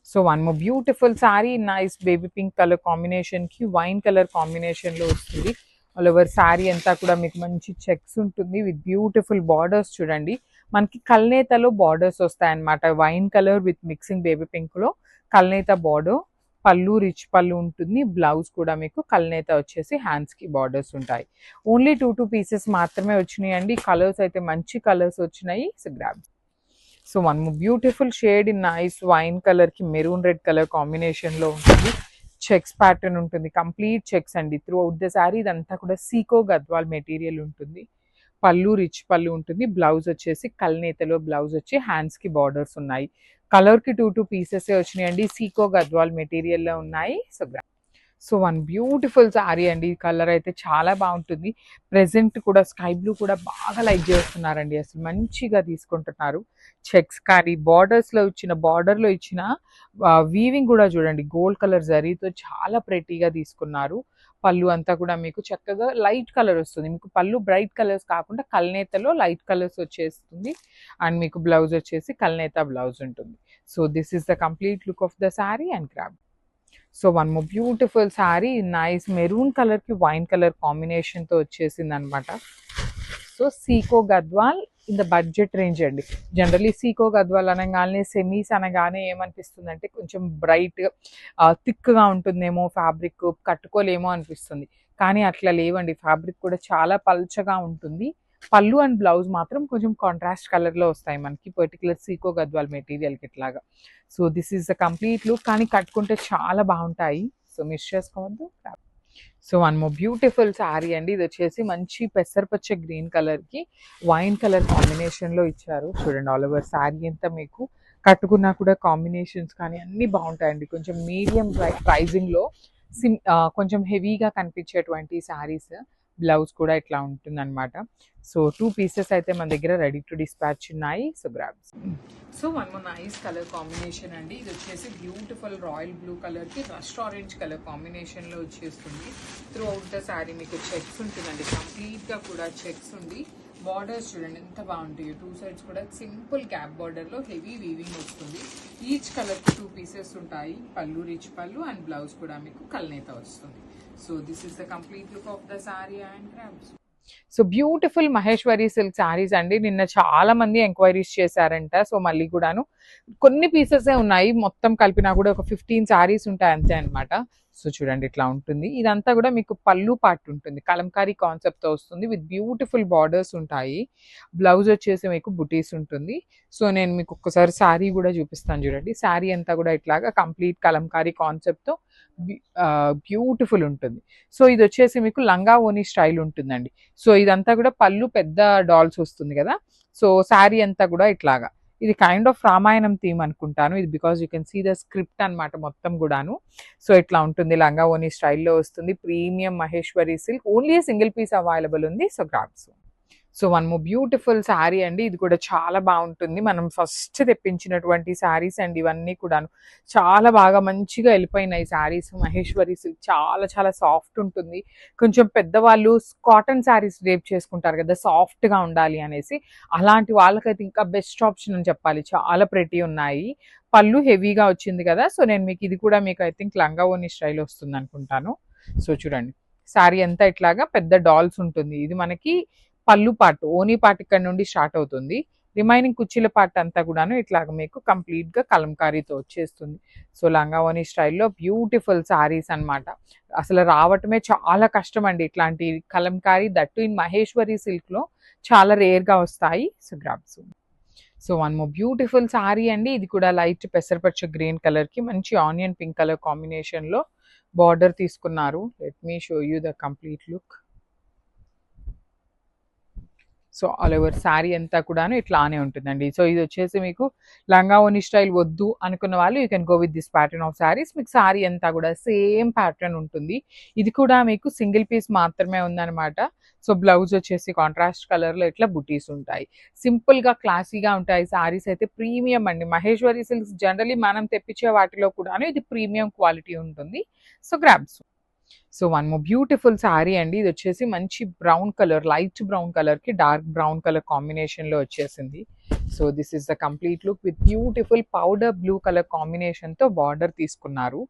So one more beautiful sari nice baby pink colour కాంబినేషన్కి వైన్ కలర్ కాంబినేషన్లో వస్తుంది. ఆల్ ఓవర్ శారీ అంతా కూడా మీకు మంచి చెక్స్ ఉంటుంది విత్ బ్యూటిఫుల్ బార్డర్స్. చూడండి మనకి కల్నేతలో బార్డర్స్ వస్తాయన్నమాట. Wine colour with mixing baby పింక్లో కల్నేత బార్డర్. పళ్ళు రిచ్ పళ్ళు ఉంటుంది. బ్లౌజ్ కూడా మీకు కల్నేత వచ్చేసి హ్యాండ్స్కి బార్డర్స్ ఉంటాయి. ఓన్లీ 2 పీసెస్ మాత్రమే వచ్చినాయి అండి. కలర్స్ అయితే మంచి కలర్స్ వచ్చినాయి. So grab. So one beautiful shade in nice wine కలర్కి మెరూన్ రెడ్ కలర్ కాంబినేషన్లో ఉంటుంది. చెక్స్ ప్యాటర్న్ ఉంటుంది. కంప్లీట్ చెక్స్ అండి త్రూ అవుట్ ద శారీ. ఇదంతా కూడా సీకో గద్వాల్ మెటీరియల్ ఉంటుంది. పళ్ళు రిచ్ పళ్ళు ఉంటుంది. బ్లౌజ్ వచ్చేసి కల్నేతలో బ్లౌజ్ వచ్చి హ్యాండ్స్కి బార్డర్స్ ఉన్నాయి. కలర్కి 2 పీసెస్ వచ్చినాయండి. సీకో గద్వాల్ మెటీరియల్లో ఉన్నాయి. So so one beautiful sari అండి. ఈ కలర్ అయితే చాలా బాగుంటుంది. ప్రెజెంట్ కూడా స్కై బ్లూ కూడా బాగా లైక్ చేస్తున్నారండి. అసలు మంచిగా తీసుకుంటున్నారు. చెక్స్ కానీ బార్డర్లో ఇచ్చిన వీవింగ్ కూడా చూడండి గోల్డ్ కలర్ జరీతో చాలా ప్రెటీగా తీసుకున్నారు. పళ్ళు అంతా కూడా మీకు చక్కగా లైట్ కలర్ వస్తుంది. మీకు పళ్ళు బ్రైట్ కలర్స్ కాకుండా కల్నేతలో లైట్ కలర్స్ వచ్చేస్తుంది. అండ్ మీకు బ్లౌజ్ వచ్చేసి కల్నేత బ్లౌజ్ ఉంటుంది. So this is the complete look of the sari and grab. So one more beautiful sari nice maroon కలర్కి వైన్ కలర్ కాంబినేషన్తో వచ్చేసింది అనమాట. So Sico Gadwal in the budget range అండి. జనరలీ సీకో గద్వాల్ అనగానే సెమీస్ అనగానే ఏమనిపిస్తుంది అంటే కొంచెం బ్రైట్ థిక్గా ఉంటుందేమో, ఫ్యాబ్రిక్ కట్టుకోలేమో అనిపిస్తుంది. కానీ అట్లా లేవండి. ఫ్యాబ్రిక్ కూడా చాలా పల్చగా ఉంటుంది. పళ్ళు అండ్ బ్లౌజ్ మాత్రం కొంచెం కాంట్రాస్ట్ కలర్లో వస్తాయి మనకి, పర్టికులర్ సీకో గద్వాల్ మెటీరియల్కి ఇట్లాగా. So this is the complete look. కానీ కట్టుకుంటే చాలా బాగుంటాయి. సో మిస్ చేసుకోవద్దు. So one more beautiful sari అండి. ఇది వచ్చేసి మంచి పెసరపచ్చ గ్రీన్ కలర్కి వైన్ కలర్ కాంబినేషన్లో ఇచ్చారు. చూడండి ఆల్ ఓవర్ శారీ అంతా మీకు కట్టుకున్నా కూడా కాంబినేషన్స్ కానీ అన్నీ బాగుంటాయండి. కొంచెం మీడియం ప్రైజింగ్లో కొంచెం హెవీగా కనిపించేటువంటి శారీస్ బ్లౌజ్ కూడా ఇట్లా ఉంటుందన్నమాట. సో 2 పీసెస్ అయితే మన దగ్గర రెడీ టు డిస్పాచ్ ఉన్నాయి. So grabs. So one more nice colour combination అండి. ఇది వచ్చేసి బ్యూటిఫుల్ రాయల్ బ్లూ కలర్కి రస్ట్ ఆరెంజ్ కలర్ కాంబినేషన్లో వచ్చేస్తుంది. త్రూ అవుట్ ద శారీ మీకు చెక్స్ ఉంటుందండి, కంప్లీట్గా కూడా చెక్స్ ఉండి బార్డర్స్ చూడండి ఎంత బాగుంటాయి. 2 సైడ్స్ కూడా సింపుల్ క్యాప్ బార్డర్లో హెవీ వీవింగ్ వస్తుంది. ఈచ్ కలర్కి 2 పీసెస్ ఉంటాయి. పళ్ళు రిచ్ పళ్ళు అండ్ బ్లౌజ్ కూడా మీకు కల్నేత వస్తుంది. So this is the complete look of the sari and grabs. So beautiful Maheshwari silk saris అండి. నిన్న చాలా మంది ఎంక్వైరీస్ చేశారంట. సో మళ్ళీ కూడాను కొన్ని పీసెసే ఉన్నాయి, మొత్తం కలిపినా కూడా ఒక 15 శారీస్ ఉంటాయి అంతే అనమాట. సో చూడండి ఇట్లా ఉంటుంది. ఇదంతా కూడా మీకు పళ్ళు పార్ట్ ఉంటుంది, కలంకారీ కాన్సెప్ట్తో వస్తుంది విత్ బ్యూటిఫుల్ బార్డర్స్ ఉంటాయి. బ్లౌజ్ వచ్చేసి మీకు బుటీస్ ఉంటుంది. సో నేను మీకు ఒక్కసారి శారీ కూడా చూపిస్తాను చూడండి. శారీ అంతా కూడా ఇట్లాగా కంప్లీట్ కలంకారీ కాన్సెప్ట్తో బ్యూటిఫుల్ ఉంటుంది. సో ఇది వచ్చేసి మీకు లంగా ఓని స్టైల్ ఉంటుందండి. సో ఇదంతా కూడా పళ్ళు పెద్ద డాల్స్ వస్తుంది కదా. సో శారీ అంతా కూడా ఇట్లాగా ఇది కైండ్ ఆఫ్ రామాయణం థీమ్ అనుకుంటాను. ఇది because you can see the script అనమాట మొత్తం కూడాను. సో ఇట్లా ఉంటుంది, లంగా ఓని స్టైల్లో వస్తుంది. Premium Maheshwari silk, only single piece available ఉంది. So grabs. So one more beautiful sari అండి. ఇది కూడా చాలా బాగుంటుంది. మనం ఫస్ట్ తెప్పించినటువంటి శారీస్ అండ్ ఇవన్నీ కూడాను చాలా బాగా మంచిగా వెళ్ళిపోయినాయి శారీస్. మహేశ్వరి సిల్క్ చాలా చాలా సాఫ్ట్ ఉంటుంది. కొంచెం పెద్దవాళ్ళు కాటన్ శారీస్ రేప్ చేసుకుంటారు కదా సాఫ్ట్గా ఉండాలి అనేసి, అలాంటి వాళ్ళకైతే ఇంకా బెస్ట్ ఆప్షన్ అని చెప్పాలి. చాలా ప్రెటీ ఉన్నాయి. పళ్ళు హెవీగా వచ్చింది కదా. సో నేను మీకు ఇది కూడా మీకు ఐ థింక్ లంగా ఓని స్టైల్ వస్తుంది అనుకుంటాను. సో చూడండి శారీ అంతా ఇట్లాగా పెద్ద డాల్స్ ఉంటుంది. ఇది మనకి పళ్ళు పార్ట్, ఓనీ పార్ట్ ఇక్కడ నుండి స్టార్ట్ అవుతుంది. రిమైనింగ్ కుర్చీల పార్ట్ అంతా కూడాను ఇట్లాగ మీకు కంప్లీట్గా కలంకారీతో వచ్చేస్తుంది. సో లంగా ఓనీ స్టైల్లో బ్యూటిఫుల్ శారీస్ అనమాట. అసలు రావటమే చాలా కష్టం అండి ఇట్లాంటి కలంకారీ, దట్టు ఇన్ మహేశ్వరి సిల్క్లో చాలా రేర్గా వస్తాయి. So grabs. So one more beautiful sari అండి. ఇది కూడా లైట్ పెసరపచ్చ గ్రీన్ కలర్కి మంచి ఆనియన్ పింక్ కలర్ కాంబినేషన్లో బార్డర్ తీసుకున్నారు. Let me show you the complete look. So all over sari అంతా కూడాను ఇట్లానే ఉంటుందండి. సో ఇది వచ్చేసి మీకు లంగా ఓని స్టైల్ వద్దు అనుకున్న వాళ్ళు you can go with this pattern of saris. మీకు శారీ అంతా కూడా సేమ్ ప్యాటర్న్ ఉంటుంది. ఇది కూడా మీకు సింగిల్ పీస్ మాత్రమే ఉందన్నమాట. సో బ్లౌజ్ వచ్చేసి కాంట్రాస్ట్ కలర్లో ఇట్లా బుటీస్ ఉంటాయి. సింపుల్గా క్లాసీగా ఉంటాయి శారీస్ అయితే. ప్రీమియం అండి మహేశ్వరి సిల్క్స్. జనరలీ మనం తెప్పించే వాటిలో కూడాను ఇది ప్రీమియం క్వాలిటీ ఉంటుంది. So grabs. So one more beautiful sari అండి. ఇది వచ్చేసి మంచి బ్రౌన్ కలర్, లైట్ బ్రౌన్ కలర్కి డార్క్ బ్రౌన్ కలర్ కాంబినేషన్లో వచ్చేసింది. So this is the complete look with beautiful powder blue colour కాంబినేషన్తో బార్డర్ తీసుకున్నారు.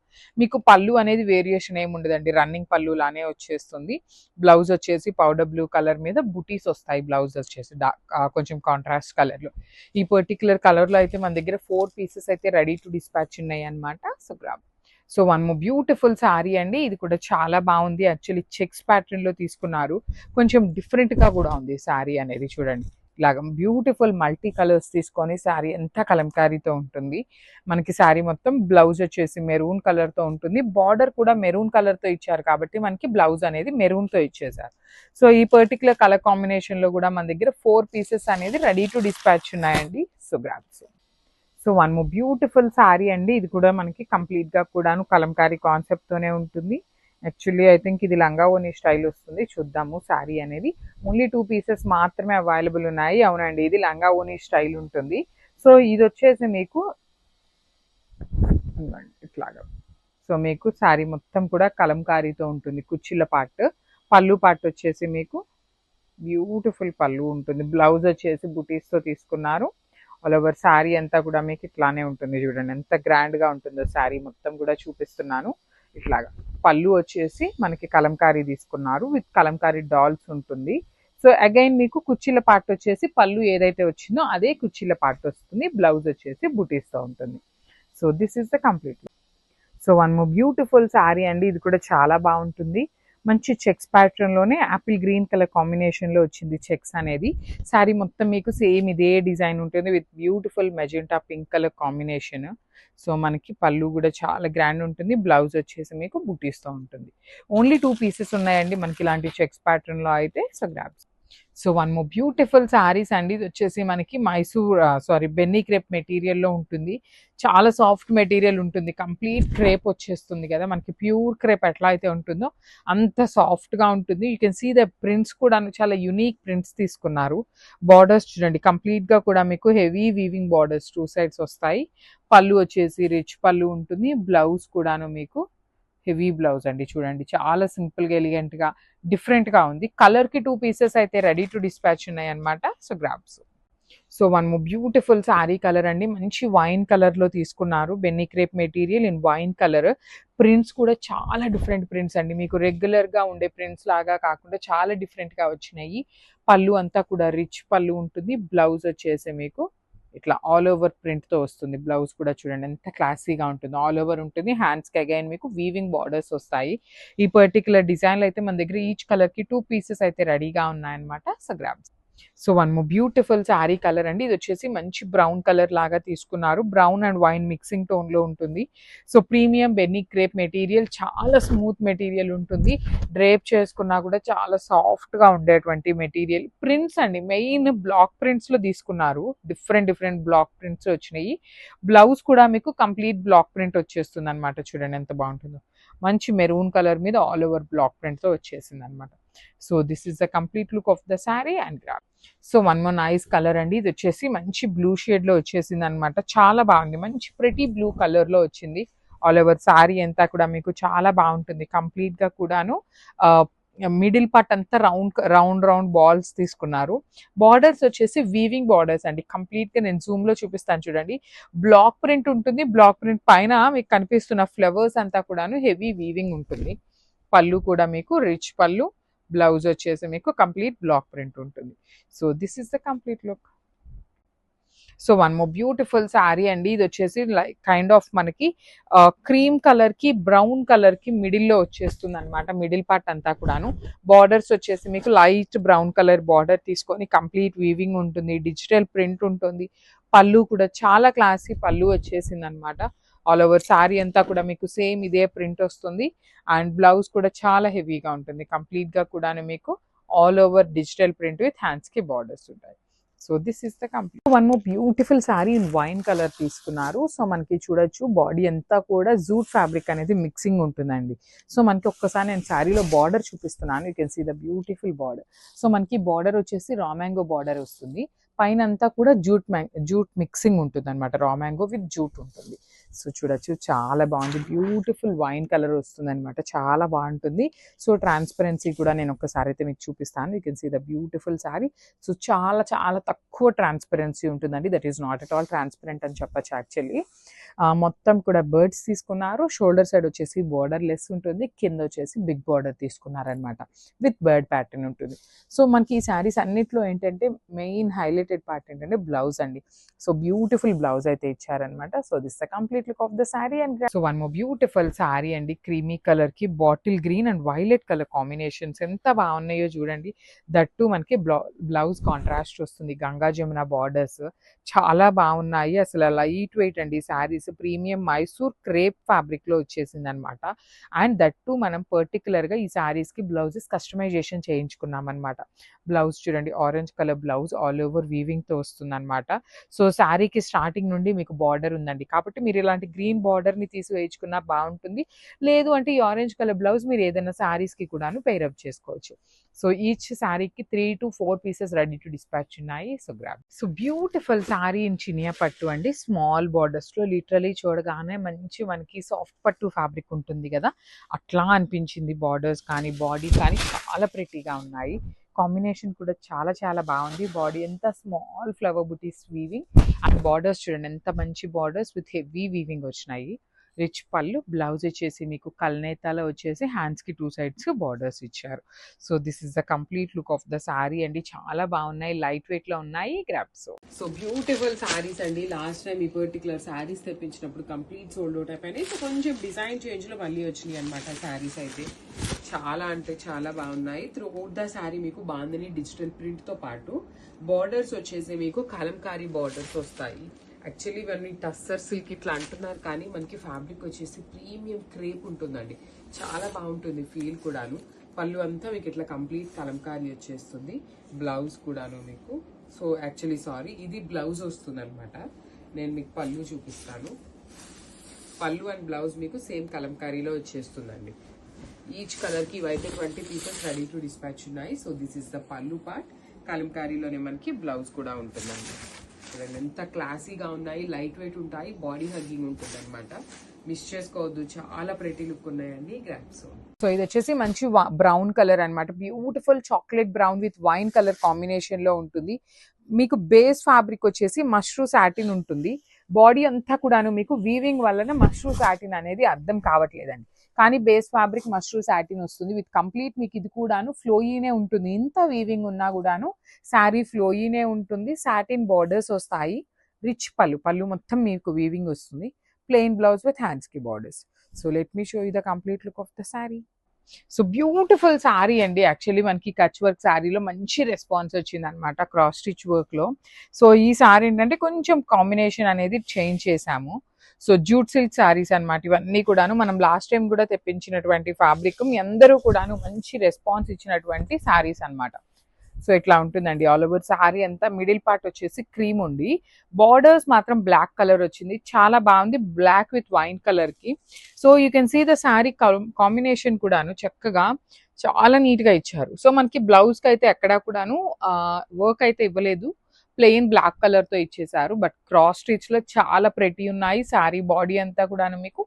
మీకు పళ్ళు అనేది వేరియేషన్ ఏమి ఉండదండి, రన్నింగ్ పళ్ళు లానే వచ్చేస్తుంది. బ్లౌజ్ వచ్చేసి పౌడర్ బ్లూ కలర్ మీద బుటీస్ వస్తాయి. బ్లౌజ్ వచ్చేసి కొంచెం కాంట్రాస్ట్ కలర్లో. ఈ పర్టికులర్ కలర్లో అయితే మన దగ్గర 4 పీసెస్ అయితే రెడీ టు డిస్పాచ్ ఉన్నాయి అనమాట. So grab. So one more beautiful sari అండి. ఇది కూడా చాలా బాగుంది. యాక్చువల్లీ చెక్స్ ప్యాటర్న్లో తీసుకున్నారు. కొంచెం డిఫరెంట్గా కూడా ఉంది శారీ అనేది. చూడండి ఇలాగ బ్యూటిఫుల్ మల్టీ కలర్స్ తీసుకొని శారీ ఎంత కలంకారీతో ఉంటుంది. మనకి శారీ మొత్తం బ్లౌజ్ వచ్చేసి మెరూన్ కలర్తో ఉంటుంది. బార్డర్ కూడా మెరూన్ కలర్తో ఇచ్చారు కాబట్టి మనకి బ్లౌజ్ అనేది మెరూన్తో ఇచ్చేసారు. సో ఈ పర్టికులర్ కలర్ కాంబినేషన్లో కూడా మన దగ్గర 4 పీసెస్ అనేది రెడీ టు డిస్పాచ్ ఉన్నాయండి. So grabs. So one more beautiful sari అండి. ఇది కూడా మనకి కంప్లీట్గా కూడాను కలంకారీ కాన్సెప్ట్తోనే ఉంటుంది. యాక్చువల్లీ ఐ థింక్ ఇది లంగా ఓని స్టైల్ వస్తుంది. చూద్దాము శారీ అనేది. ఓన్లీ 2 పీసెస్ మాత్రమే అవైలబుల్ ఉన్నాయి. అవునండి ఇది లంగా ఓని స్టైల్ ఉంటుంది. సో ఇది వచ్చేసి మీకు ఇట్లాగా. సో మీకు శారీ మొత్తం కూడా కలంకారీతో ఉంటుంది. కుర్చీల పార్ట్, పళ్ళు పార్ట్ వచ్చేసి మీకు బ్యూటిఫుల్ పళ్ళు ఉంటుంది. బ్లౌజ్ వచ్చేసి బుటీస్తో తీసుకున్నారు. ఆల్ ఓవర్ శారీ అంతా కూడా మీకు ఇట్లానే ఉంటుంది. చూడండి ఎంత గ్రాండ్గా ఉంటుందో శారీ మొత్తం కూడా చూపిస్తున్నాను. ఇట్లాగా పళ్ళు వచ్చేసి మనకి కలంకారీ తీసుకున్నారు విత్ కలంకారీ డాల్స్ ఉంటుంది. సో అగైన్ మీకు కుర్చీల పార్ట్ వచ్చేసి పళ్ళు ఏదైతే వచ్చిందో అదే కుర్చీల పార్ట్ వస్తుంది. బ్లౌజ్ వచ్చేసి బుటీస్తో ఉంటుంది. So this is the complete. So one more beautiful sari అండి. ఇది కూడా చాలా బాగుంటుంది. మంచి చెక్స్ ప్యాటర్న్లోనే యాపిల్ గ్రీన్ కలర్ కాంబినేషన్లో వచ్చింది చెక్స్ అనేది. శారీ మొత్తం మీకు సేమ్ ఇదే డిజైన్ ఉంటుంది with beautiful magenta pink colour combination. So మనకి పళ్ళు కూడా చాలా గ్రాండ్ ఉంటుంది. బ్లౌజ్ వచ్చేసి మీకు బూటీస్తో ఉంటుంది. ఓన్లీ 2 పీసెస్ ఉన్నాయండి మనకి ఇలాంటి చెక్స్ ప్యాటర్న్లో అయితే. So grabs. So one more beautiful saris అండి. ఇది వచ్చేసి మనకి మైసూర్ బెన్నీ క్రేప్ మెటీరియల్లో ఉంటుంది. చాలా సాఫ్ట్ మెటీరియల్ ఉంటుంది. కంప్లీట్ క్రేప్ వచ్చేస్తుంది కదా, మనకి ప్యూర్ క్రేప్ ఎట్లా అయితే ఉంటుందో అంత సాఫ్ట్గా ఉంటుంది. You can see the prints కూడా చాలా యునీక్ ప్రింట్స్ తీసుకున్నారు. బార్డర్స్ చూడండి, కంప్లీట్గా కూడా మీకు హెవీ వీవింగ్ బార్డర్స్ 2 సైడ్స్ వస్తాయి. పళ్ళు వచ్చేసి రిచ్ పళ్ళు ఉంటుంది. బ్లౌజ్ కూడాను మీకు హెవీ బ్లౌజ్ అండి. చూడండి చాలా సింపుల్గా ఎలిగెంట్గా డిఫరెంట్గా ఉంది. కలర్కి 2 పీసెస్ అయితే రెడీ టు డిస్పాచ్ ఉన్నాయి అనమాట. So grabs. So one more beautiful sari colour అండి. మంచి వైన్ కలర్లో తీసుకున్నారు. Benny crepe material in wine colour. Prints కూడా చాలా డిఫరెంట్ ప్రింట్స్ అండి. మీకు రెగ్యులర్గా ఉండే ప్రింట్స్ లాగా కాకుండా చాలా డిఫరెంట్గా వచ్చినాయి. పళ్ళు అంతా కూడా రిచ్ పళ్ళు ఉంటుంది. బ్లౌజ్ వచ్చేసి మీకు ఇట్లా ఆల్ ఓవర్ ప్రింట్తో వస్తుంది. బ్లౌజ్ కూడా చూడండి ఎంత క్లాసీగా ఉంటుంది. ఆల్ ఓవర్ ఉంటుంది. హ్యాండ్స్కి అగైన్ మీకు వీవింగ్ బార్డర్స్ వస్తాయి. ఈ పర్టికులర్ డిజైన్లో అయితే మన దగ్గర ఈచ్ కలర్కి 2 పీసెస్ అయితే రెడీగా ఉన్నాయన్నమాట. So grabs. So one more beautiful sari colour అండి. ఇది వచ్చేసి మంచి బ్రౌన్ కలర్ లాగా తీసుకున్నారు. బ్రౌన్ అండ్ వైన్ మిక్సింగ్ టోన్లో ఉంటుంది. So premium benny crepe material, చాలా స్మూత్ మెటీరియల్ ఉంటుంది. డ్రేప్ చేసుకున్నా కూడా చాలా సాఫ్ట్గా ఉండేటువంటి మెటీరియల్. ప్రింట్స్ అండి, మెయిన్ బ్లాక్ ప్రింట్స్లో తీసుకున్నారు. డిఫరెంట్ బ్లాక్ ప్రింట్స్ వచ్చినాయి. బ్లౌజ్ కూడా మీకు కంప్లీట్ బ్లాక్ ప్రింట్ వచ్చేస్తుంది అనమాట. చూడండి ఎంత బాగుంటుందో. మంచి మెరూన్ కలర్ మీద ఆల్ ఓవర్ బ్లాక్ ప్రింట్తో వచ్చేసింది అనమాట. So this is the complete look of the sari and grab. So one more nice colour అండి. ఇది వచ్చేసి మంచి బ్లూ షేడ్లో వచ్చేసింది అనమాట. చాలా బాగుంది. మంచి ప్రెటీ బ్లూ కలర్లో వచ్చింది. ఆల్ ఓవర్ శారీ అంతా కూడా మీకు చాలా బాగుంటుంది. కంప్లీట్గా కూడాను మిడిల్ పార్ట్ అంతా రౌండ్ బాల్స్ తీసుకున్నారు. బార్డర్స్ వచ్చేసి వీవింగ్ బార్డర్స్ అండి. కంప్లీట్గా నేను జూమ్లో చూపిస్తాను చూడండి. బ్లాక్ ప్రింట్ ఉంటుంది. బ్లాక్ ప్రింట్ పైన మీకు కనిపిస్తున్న ఫ్లవర్స్ అంతా కూడాను హెవీ వీవింగ్ ఉంటుంది. పళ్ళు కూడా మీకు రిచ్ పళ్ళు. బ్లౌజ్ వచ్చేసి మీకు కంప్లీట్ బ్లాక్ ప్రింట్ ఉంటుంది. So this is the complete look. So one more beautiful sari అండి. ఇది వచ్చేసి లైక్ కైండ్ ఆఫ్ మనకి క్రీమ్ కలర్కి బ్రౌన్ కలర్కి మిడిల్లో వచ్చేస్తుంది అనమాట. మిడిల్ పార్ట్ అంతా కూడాను బార్డర్స్ వచ్చేసి మీకు లైట్ బ్రౌన్ కలర్ బార్డర్ తీసుకొని కంప్లీట్ వీవింగ్ ఉంటుంది. డిజిటల్ ప్రింట్ ఉంటుంది. పళ్ళు కూడా చాలా క్లాసీ పళ్ళు వచ్చేసింది అనమాట. ఆల్ ఓవర్ శారీ అంతా కూడా మీకు సేమ్ ఇదే ప్రింట్ వస్తుంది. అండ్ బ్లౌజ్ కూడా చాలా హెవీగా ఉంటుంది. కంప్లీట్గా కూడా మీకు all over digital print with హ్యాండ్స్కి బార్డర్స్ ఉంటాయి. So this is the complete. One more beautiful sari in wine colour తీసుకున్నారు. సో మనకి చూడొచ్చు బాడీ అంతా కూడా జూట్ ఫ్యాబ్రిక్ అనేది మిక్సింగ్ ఉంటుందండి. సో మనకి ఒక్కసారి నేను శారీలో బార్డర్ చూపిస్తున్నాను. You can see the beautiful border. So మనకి బార్డర్ వచ్చేసి రా మ్యాంగో బార్డర్ వస్తుంది. పైన అంతా కూడా జూట్ మిక్సింగ్ ఉంటుంది అనమాట. రా మ్యాంగో విత్ జూట్ ఉంటుంది. సో చూడొచ్చు చాలా బాగుంది. బ్యూటిఫుల్ వైన్ కలర్ వస్తుంది అనమాట. చాలా బాగుంటుంది. సో ట్రాన్స్పరెన్సీ కూడా నేను ఒక్కసారి అయితే మీకు చూపిస్తాను. You can see the beautiful sari. So చాలా తక్కువ ట్రాన్స్పరెన్సీ ఉంటుందండి. That is not at all transparent అని చెప్పచ్చు యాక్చువల్లీ. మొత్తం కూడా బర్డ్స్ తీసుకున్నారు. షోల్డర్ సైడ్ వచ్చేసి బార్డర్ లెస్ ఉంటుంది. కింద వచ్చేసి బిగ్ బార్డర్ తీసుకున్నారనమాట. విత్ బర్డ్ ప్యాటర్న్ ఉంటుంది. సో మనకి ఈ శారీస్ అన్నిట్లో ఏంటంటే మెయిన్ హైలైటెడ్ పార్ట్ ఏంటంటే బ్లౌజ్ అండి. సో బ్యూటిఫుల్ బ్లౌజ్ అయితే ఇచ్చారనమాట. So this the complete look of the sari and so one more beautiful sari అండి. క్రీమీ కలర్ కి bottle green and violet colour combinations ఎంత బాగున్నాయో చూడండి. దట్టు మనకి బ్లౌజ్ కాంట్రాస్ట్ వస్తుంది. గంగా జమున బార్డర్స్ చాలా బాగున్నాయి. అసలు లైట్ వెయిట్ అండి saris. Premium Mysore crepe fabric లో వచ్చేసింది అనమాట. అండ్ దట్టు మనం పర్టికులర్ గా ఈ శారీస్ కి బ్లౌజెస్ కస్టమైజేషన్ చేయించుకున్నాం అనమాట. బ్లౌజ్ చూడండి, orange colour blouse all over weaving తో వస్తుంది అనమాట. సో శారీకి స్టార్టింగ్ నుండి మీకు బార్డర్ ఉందండి. కాబట్టి మీరు ఇలాంటి గ్రీన్ బార్డర్ ని తీసి వేయించుకున్నా బాగుంటుంది. లేదు అంటే ఈ ఆరెంజ్ కలర్ బ్లౌజ్ మీరు ఏదైనా శారీస్ కి కూడాను పేరప్ చేసుకోవచ్చు. సో ఈచ్ శారీకి 3 to 4 pieces ready to dispatch ఉన్నాయి. So grab. So beautiful sari in చినియా పట్టు అండి. స్మాల్ బార్డర్స్ లో లిటరలీ చూడగానే మంచి మనకి సాఫ్ట్ పట్టు ఫ్యాబ్రిక్ ఉంటుంది కదా, అట్లా అనిపించింది. బార్డర్స్ కానీ బాడీ కానీ చాలా ప్రెట్టీగా ఉన్నాయి. కాంబినేషన్ కూడా చాలా బాగుంది. బాడీ ఎంత small flower buttis weaving and borders చూడండి ఎంత మంచి బార్డర్స్ విత్ హెవీ వీవింగ్ వచ్చినాయి. రిచ్ పళ్ళు. బ్లౌజ్ వచ్చేసి మీకు కల్నేతాలో వచ్చేసి హ్యాండ్స్ కి 2 సైడ్స్ బార్డర్స్ ఇచ్చారు. So this is the complete look of the sari అండి. చాలా బాగున్నాయి. లైట్ వెయిట్ లో ఉన్నాయి. గ్రాబ్స్. సో బ్యూటిఫుల్ శారీస్ అండి. లాస్ట్ టైం ఈ పర్టికులర్ శారీస్ తెప్పించినప్పుడు కంప్లీట్ సోల్డ్ అవుట్ అయిపోయినాయి. సో కొంచెం డిజైన్ చేంజ్ లో మళ్ళీ వచ్చినాయి అనమాట శారీస్ అయితే. చాలా అంటే చాలా బాగున్నాయి. త్రూ అవుట్ ద శారీ మీకు బాందని డిజిటల్ ప్రింట్ తో పాటు బార్డర్స్ వచ్చేసి మీకు కలంకారీ బార్డర్స్ వస్తాయి. యాక్చువల్లీ ఇవన్నీ టస్సర్ సిల్క్ ఇట్లా అంటున్నారు కానీ మనకి ఫ్యాబ్రిక్ వచ్చేసి ప్రీమియం క్రేప్ ఉంటుందండి. చాలా బాగుంటుంది ఫీల్ కూడాను. పళ్ళు అంతా మీకు ఇట్లా కంప్లీట్ కలంకారీ వచ్చేస్తుంది. బ్లౌజ్ కూడాను మీకు, సో యాక్చువల్లీ సారీ, ఇది బ్లౌజ్ వస్తుంది అనమాట. నేను మీకు పళ్ళు చూపిస్తాను. పళ్ళు అండ్ బ్లౌజ్ మీకు సేమ్ కలంకారీలో వచ్చేస్తుందండి. ఈచ్ కలర్ కి ఇవైతే 20 పీసెస్ రెడీ టు డిస్పాచ్ ఉన్నాయి. సో దిస్ ఇస్ ద పళ్ళు పార్ట్. కలంకారీలోనే మనకి బ్లౌజ్ కూడా ఉంటుందండి. చూడండి ఎంత క్లాసీగా ఉన్నాయి, లైట్ వెయిట్ ఉంటాయి, బాడీ హగ్గింగ్ ఉంటుంది అనమాట. మిస్ చేసుకోవద్దు, చాలా ప్రెటీ లుక్ ఉన్నాయండి గ్రాప్స్. సో ఇది వచ్చేసి మంచి బ్రౌన్ కలర్ అన్నమాట. Beautiful chocolate brown with wine colour combination లో ఉంటుంది. మీకు బేస్ ఫ్యాబ్రిక్ వచ్చేసి మష్రూ సాటిన్ ఉంటుంది. బాడీ అంతా కూడాను మీకు వీవింగ్ వలన మష్రూ సాటిన్ అనేది అర్థం కావట్లేదండి, కానీ బేస్ ఫ్యాబ్రిక్ మష్రూ సాటిన్ వస్తుంది విత్ కంప్లీట్. మీకు ఇది కూడాను ఫ్లోయీనే ఉంటుంది. ఇంత వీవింగ్ ఉన్నా కూడాను శారీ ఫ్లోయీనే ఉంటుంది. సాటిన్ బార్డర్స్ వస్తాయి. రిచ్ పళ్ళు మొత్తం మీకు వీవింగ్ వస్తుంది. ప్లెయిన్ బ్లౌజ్ విత్ హ్యాండ్స్ కి borders. So let me show you the complete look of the sari. So beautiful sari అండి. యాక్చువల్లీ మనకి కచ్ వర్క్ శారీలో మంచి రెస్పాన్స్ వచ్చింది అనమాట, క్రాస్ స్టిచ్ వర్క్ లో. సో ఈ శారీ ఏంటంటే కొంచెం కాంబినేషన్ అనేది చేంజ్ చేశాము. సో జూట్ సిల్క్ శారీస్ అనమాట ఇవన్నీ కూడాను. మనం లాస్ట్ టైం కూడా తెప్పించినటువంటి ఫ్యాబ్రిక్, మీ అందరూ కూడాను మంచి రెస్పాన్స్ ఇచ్చినటువంటి శారీస్ అనమాట. సో ఇట్లా ఉంటుందండి ఆల్ ఓవర్ శారీ అంతా. మిడిల్ పార్ట్ వచ్చేసి క్రీమ్ ఉంది, బార్డర్స్ మాత్రం బ్లాక్ కలర్ వచ్చింది. చాలా బాగుంది, బ్లాక్ విత్ వైన్ కలర్ కి. So you can see the sari combination కూడాను చక్కగా చాలా నీట్ గా ఇచ్చారు. సో మనకి బ్లౌజ్ కి అయితే ఎక్కడా కూడాను వర్క్ అయితే ఇవ్వలేదు, ప్లెయిన్ బ్లాక్ కలర్ తో ఇచ్చేసారు. బట్ క్రాస్ స్టిచ్ లో చాలా ప్రెటీ ఉన్నాయి. శారీ బాడీ అంతా కూడాను మీకు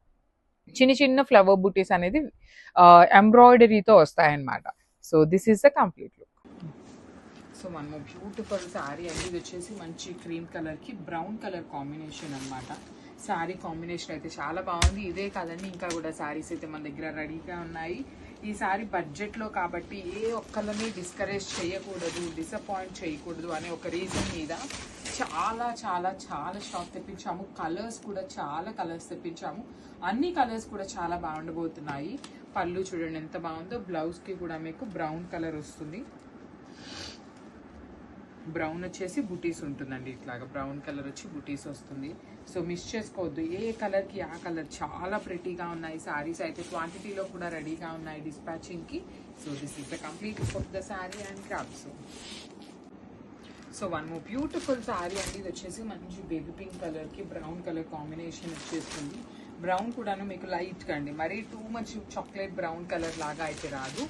చిన్న చిన్న ఫ్లవర్ బూటీస్ అనేది ఎంబ్రాయిడరీతో వస్తాయన్నమాట. So this is the complete look. So మనము బ్యూటిఫుల్ శారీ అండి. ఇది వచ్చేసి మంచి క్రీమ్ కలర్ కి బ్రౌన్ కలర్ కాంబినేషన్ అన్నమాట. శారీ కాంబినేషన్ అయితే చాలా బాగుంది. ఇదే కాదండి, ఇంకా కూడా శారీస్ అయితే మన దగ్గర రెడీగా ఉన్నాయి. ఈ శారీ బడ్జెట్ లో కాబట్టి ఏ ఒక్కరిని డిస్కరేజ్ చేయకూడదు, డిసప్పాయింట్ చేయకూడదు అనే ఒక రీజన్ మీద చాలా చాలా చాలా స్టాక్ తెప్పించాము. కలర్స్ కూడా చాలా కలర్స్ తెప్పించాము. అన్ని కలర్స్ కూడా చాలా బాగుండబోతున్నాయి. పళ్ళు చూడండి ఎంత బాగుందో. బ్లౌజ్ కి కూడా మీకు బ్రౌన్ కలర్ వస్తుంది. బ్రౌన్ వచ్చేసి బుటీస్ ఉంటుందండి, ఇట్లాగా బ్రౌన్ కలర్ వచ్చి బుటీస్ వస్తుంది. సో మిస్ చేసుకోవద్దు, ఏ కలర్ కి ఆ కలర్. చాలా ప్రెటీగా ఉన్నాయి శారీస్ అయితే. క్వాంటిటీలో కూడా రెడీగా ఉన్నాయి డిస్పాచింగ్ కి. So this is the complete look of the sari and crafts. So one more beautiful sari అండి. ఇది వచ్చేసి మంచి బేబీ పింక్ కలర్ కి బ్రౌన్ కలర్ కాంబినేషన్ వచ్చేస్తుంది. బ్రౌన్ కూడాను మీకు లైట్ గా అండి, మరీ too much chocolate brown colour లాగా అయితే రాదు,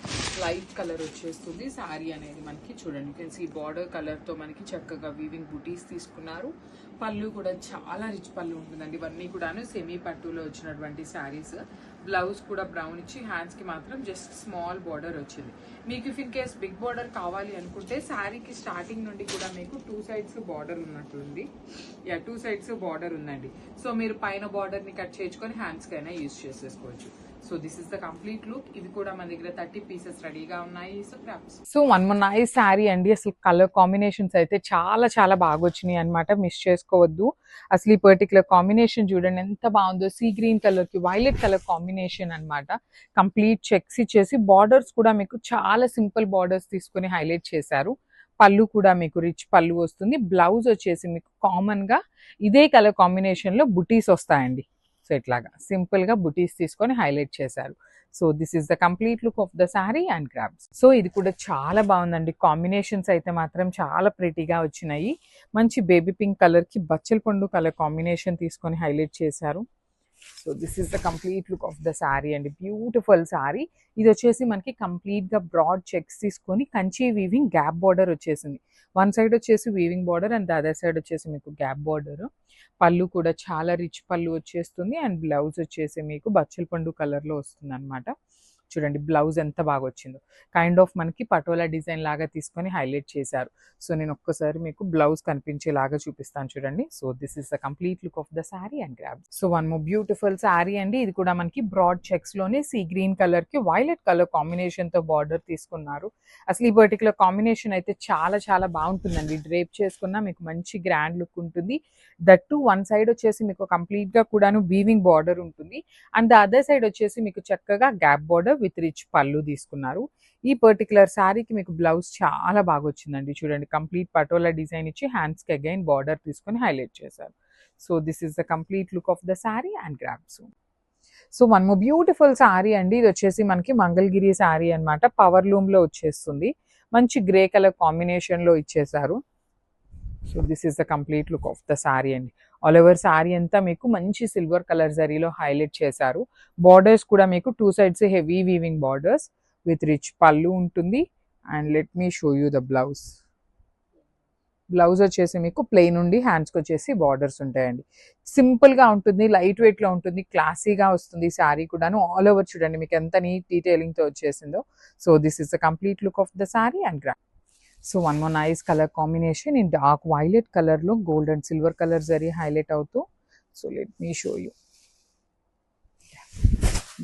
లైట్ కలర్ వచ్చేస్తుంది. శారీ అనేది మనకి చూడండి, కెన్ సీ బార్డర్ కలర్ తో మనకి చక్కగా వీవింగ్ బుటీస్ తీసుకున్నారు. పళ్ళు కూడా చాలా రిచ్ పళ్ళు ఉంటుందండి. ఇవన్నీ కూడాను సెమీ పట్టులో వచ్చినటువంటి శారీస్. బ్లౌజ్ కూడా బ్రౌన్ ఇచ్చి హ్యాండ్స్ కి మాత్రం జస్ట్ స్మాల్ బార్డర్ వచ్చింది. మీకు if in case big border కావాలి అనుకుంటే శారీకి స్టార్టింగ్ నుండి కూడా మీకు 2 సైడ్స్ బార్డర్ ఉన్నట్టుంది. యా 2 సైడ్స్ బార్డర్ ఉందండి. సో మీరు పైన బార్డర్ ని కట్ చేసుకొని హ్యాండ్స్ కైనా యూజ్ చేసేసుకోవచ్చు. So this is the complete look. ఇవి కూడా మన దగ్గర 30 పీసెస్ రెడీగా ఉన్నాయి. So crafts. So one more nice sari అండి. అసలు కలర్ కాంబినేషన్స్ అయితే చాలా చాలా బాగా వచ్చినాయి అనమాట, మిస్ చేసుకోవద్దు. అసలు ఈ పర్టికులర్ కాంబినేషన్ చూడండి ఎంత బాగుందో. సీ గ్రీన్ కలర్ కి వైలెట్ కలర్ కాంబినేషన్ అనమాట. కంప్లీట్ చెక్స్ ఇచ్చేసి బార్డర్స్ కూడా మీకు చాలా సింపుల్ బార్డర్స్ తీసుకుని హైలైట్ చేశారు. పళ్ళు కూడా మీకు రిచ్ పళ్ళు వస్తుంది. బ్లౌజ్ వచ్చేసి మీకు కామన్ గా ఇదే కలర్ కాంబినేషన్ లో బుటీస్ వస్తాయండి. సో ఇట్లాగా సింపుల్ గా బుటీస్ తీసుకొని హైలైట్ చేశారు. So this is the complete look of the sari and crafts. So ఇది కూడా చాలా బాగుందండి. కాంబినేషన్స్ అయితే మాత్రం చాలా ప్రిటీగా వచ్చినాయి. మంచి బేబీ పింక్ కలర్ కి బచ్చల పండు కలర్ కాంబినేషన్ తీసుకొని హైలైట్ చేశారు. So this is the complete look of the sari అండి. బ్యూటిఫుల్ శారీ. ఇది వచ్చేసి మనకి కంప్లీట్ గా బ్రాడ్ చెక్స్ తీసుకొని కంచి వీవింగ్ గ్యాప్ బార్డర్ వచ్చేసింది. వన్ సైడ్ వచ్చేసి weaving border and the other side వచ్చేసి మీకు గ్యాప్ బార్డర్. పళ్ళు కూడా చాలా రిచ్ పళ్ళు వచ్చేస్తుంది అండ్ బ్లౌజ్ వచ్చేసి మీకు బచ్చల పండు కలర్ లో వస్తుంది అనమాట. చూడండి బ్లౌజ్ ఎంత బాగా వచ్చిందో. కైండ్ ఆఫ్ మనకి పటోలా డిజైన్ లాగా తీసుకొని హైలైట్ చేశారు. సో నేను ఒక్కసారి మీకు బ్లౌజ్ కనిపించేలాగా చూపిస్తాను చూడండి. So this is the complete look of the sari and grab. So one more beautiful sari అండి. ఇది కూడా మనకి బ్రాడ్ చెక్స్ లోనే సీ గ్రీన్ కలర్ కి వైలెట్ కలర్ కాంబినేషన్ తో బార్డర్ తీసుకున్నారు. అసలు ఈ పర్టికులర్ కాంబినేషన్ అయితే చాలా చాలా బాగుంటుందండి. డ్రేప్ చేసుకున్నా మీకు మంచి గ్రాండ్ లుక్ ఉంటుంది. దట్టు వన్ సైడ్ వచ్చేసి మీకు కంప్లీట్ గా కూడాను వీవింగ్ బార్డర్ ఉంటుంది అండ్ ద అదర్ సైడ్ వచ్చేసి మీకు చక్కగా గ్యాప్ బార్డర్ విత్ రిచ్ పళ్ళు తీసుకున్నారు. ఈ పర్టికులర్ శారీకి మీకు బ్లౌజ్ చాలా బాగా వచ్చిందండి. చూడండి కంప్లీట్ పటోలా డిజైన్ ఇచ్చి హ్యాండ్స్ కి అగైన్ బార్డర్ తీసుకొని హైలైట్ చేశారు. So this is the complete look of the sari and grab. So so one more beautiful sari అండి. ఇది వచ్చేసి మనకి మంగళగిరి శారీ అన్నమాట. పవర్ లూమ్ లో వచ్చేస్తుంది. మంచి గ్రే కలర్ కాంబినేషన్ లో ఇచ్చేసారు. So this is the complete look of the sari అండి. ఆల్ ఓవర్ శారీ అంతా మీకు మంచి సిల్వర్ కలర్ జరీలో హైలైట్ చేశారు. బార్డర్స్ కూడా మీకు two sides heavy weaving borders with rich పళ్ళు ఉంటుంది. And let me show you the blouse. Blouse వచ్చేసి మీకు ప్లెయిన్ ఉండి హ్యాండ్స్కి వచ్చేసి బార్డర్స్ ఉంటాయండి. సింపుల్గా ఉంటుంది, లైట్ వెయిట్లో ఉంటుంది, క్లాసీగా వస్తుంది శారీ కూడాను. ఆల్ ఓవర్ చూడండి మీకు ఎంత నీట్ డీటెయిలింగ్తో వచ్చేసిందో. So this is the complete look of the sari and grand. So one more nice colour combination in dark violet కలర్లో gold and silver colour zari highlight అవుతూ. So let me show you.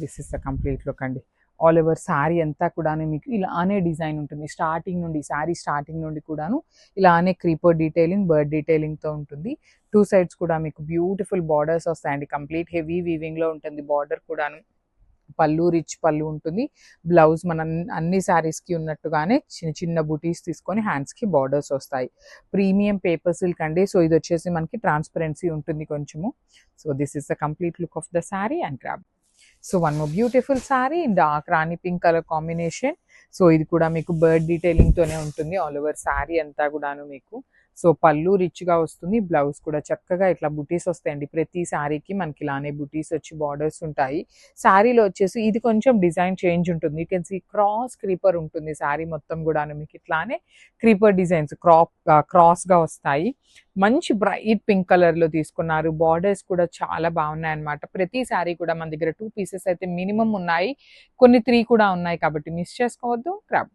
This is the complete look అండి. All over sari అంతా కూడాను మీకు ఇలానే design ఉంటుంది. Starting నుండి sari starting నుండి కూడాను ఇలానే క్రీపర్ డీటెయిలింగ్, బర్డ్ డీటెయిలింగ్తో ఉంటుంది. టూ సైడ్స్ కూడా మీకు బ్యూటిఫుల్ బార్డర్స్ వస్తాయండి. కంప్లీట్ హెవీ వీవింగ్లో ఉంటుంది బార్డర్ కూడాను. పళ్ళు రిచ్ పళ్ళు ఉంటుంది. బ్లౌజ్ మన అన్ని శారీస్కి ఉన్నట్టుగానే చిన్న చిన్న బుటీస్ తీసుకొని హ్యాండ్స్కి బార్డర్స్ వస్తాయి. ప్రీమియం పేపర్ సిల్క్ అండి. సో ఇది వచ్చేసి మనకి ట్రాన్స్పరెన్సీ ఉంటుంది కొంచెము. So this is the complete look of the sari and grab. So one more beautiful sari in dark Rani pink colour combination. So ఇది కూడా మీకు బర్డ్ డీటెయిలింగ్తోనే ఉంటుంది ఆల్ ఓవర్ శారీ అంతా కూడాను మీకు. సో పళ్ళు రిచ్గా వస్తుంది. బ్లౌజ్ కూడా చక్కగా ఇట్లా బుటీస్ వస్తాయండి. ప్రతి శారీకి మనకి ఇలానే బుటీస్ వచ్చి బార్డర్స్ ఉంటాయి. శారీలో వచ్చేసి ఇది కొంచెం డిజైన్ చేంజ్ ఉంటుంది. You can see cross creeper ఉంటుంది శారీ మొత్తం కూడాను మీకు ఇట్లానే క్రీపర్ డిజైన్స్ క్రాస్గా వస్తాయి. మంచి బ్రైట్ పింక్ కలర్లో తీసుకున్నారు. బార్డర్స్ కూడా చాలా బాగున్నాయి అనమాట. ప్రతి శారీ కూడా మన దగ్గర 2 పీసెస్ అయితే మినిమం ఉన్నాయి, కొన్ని 3 కూడా ఉన్నాయి కాబట్టి మిస్ చేసుకోవద్దు. క్రాప్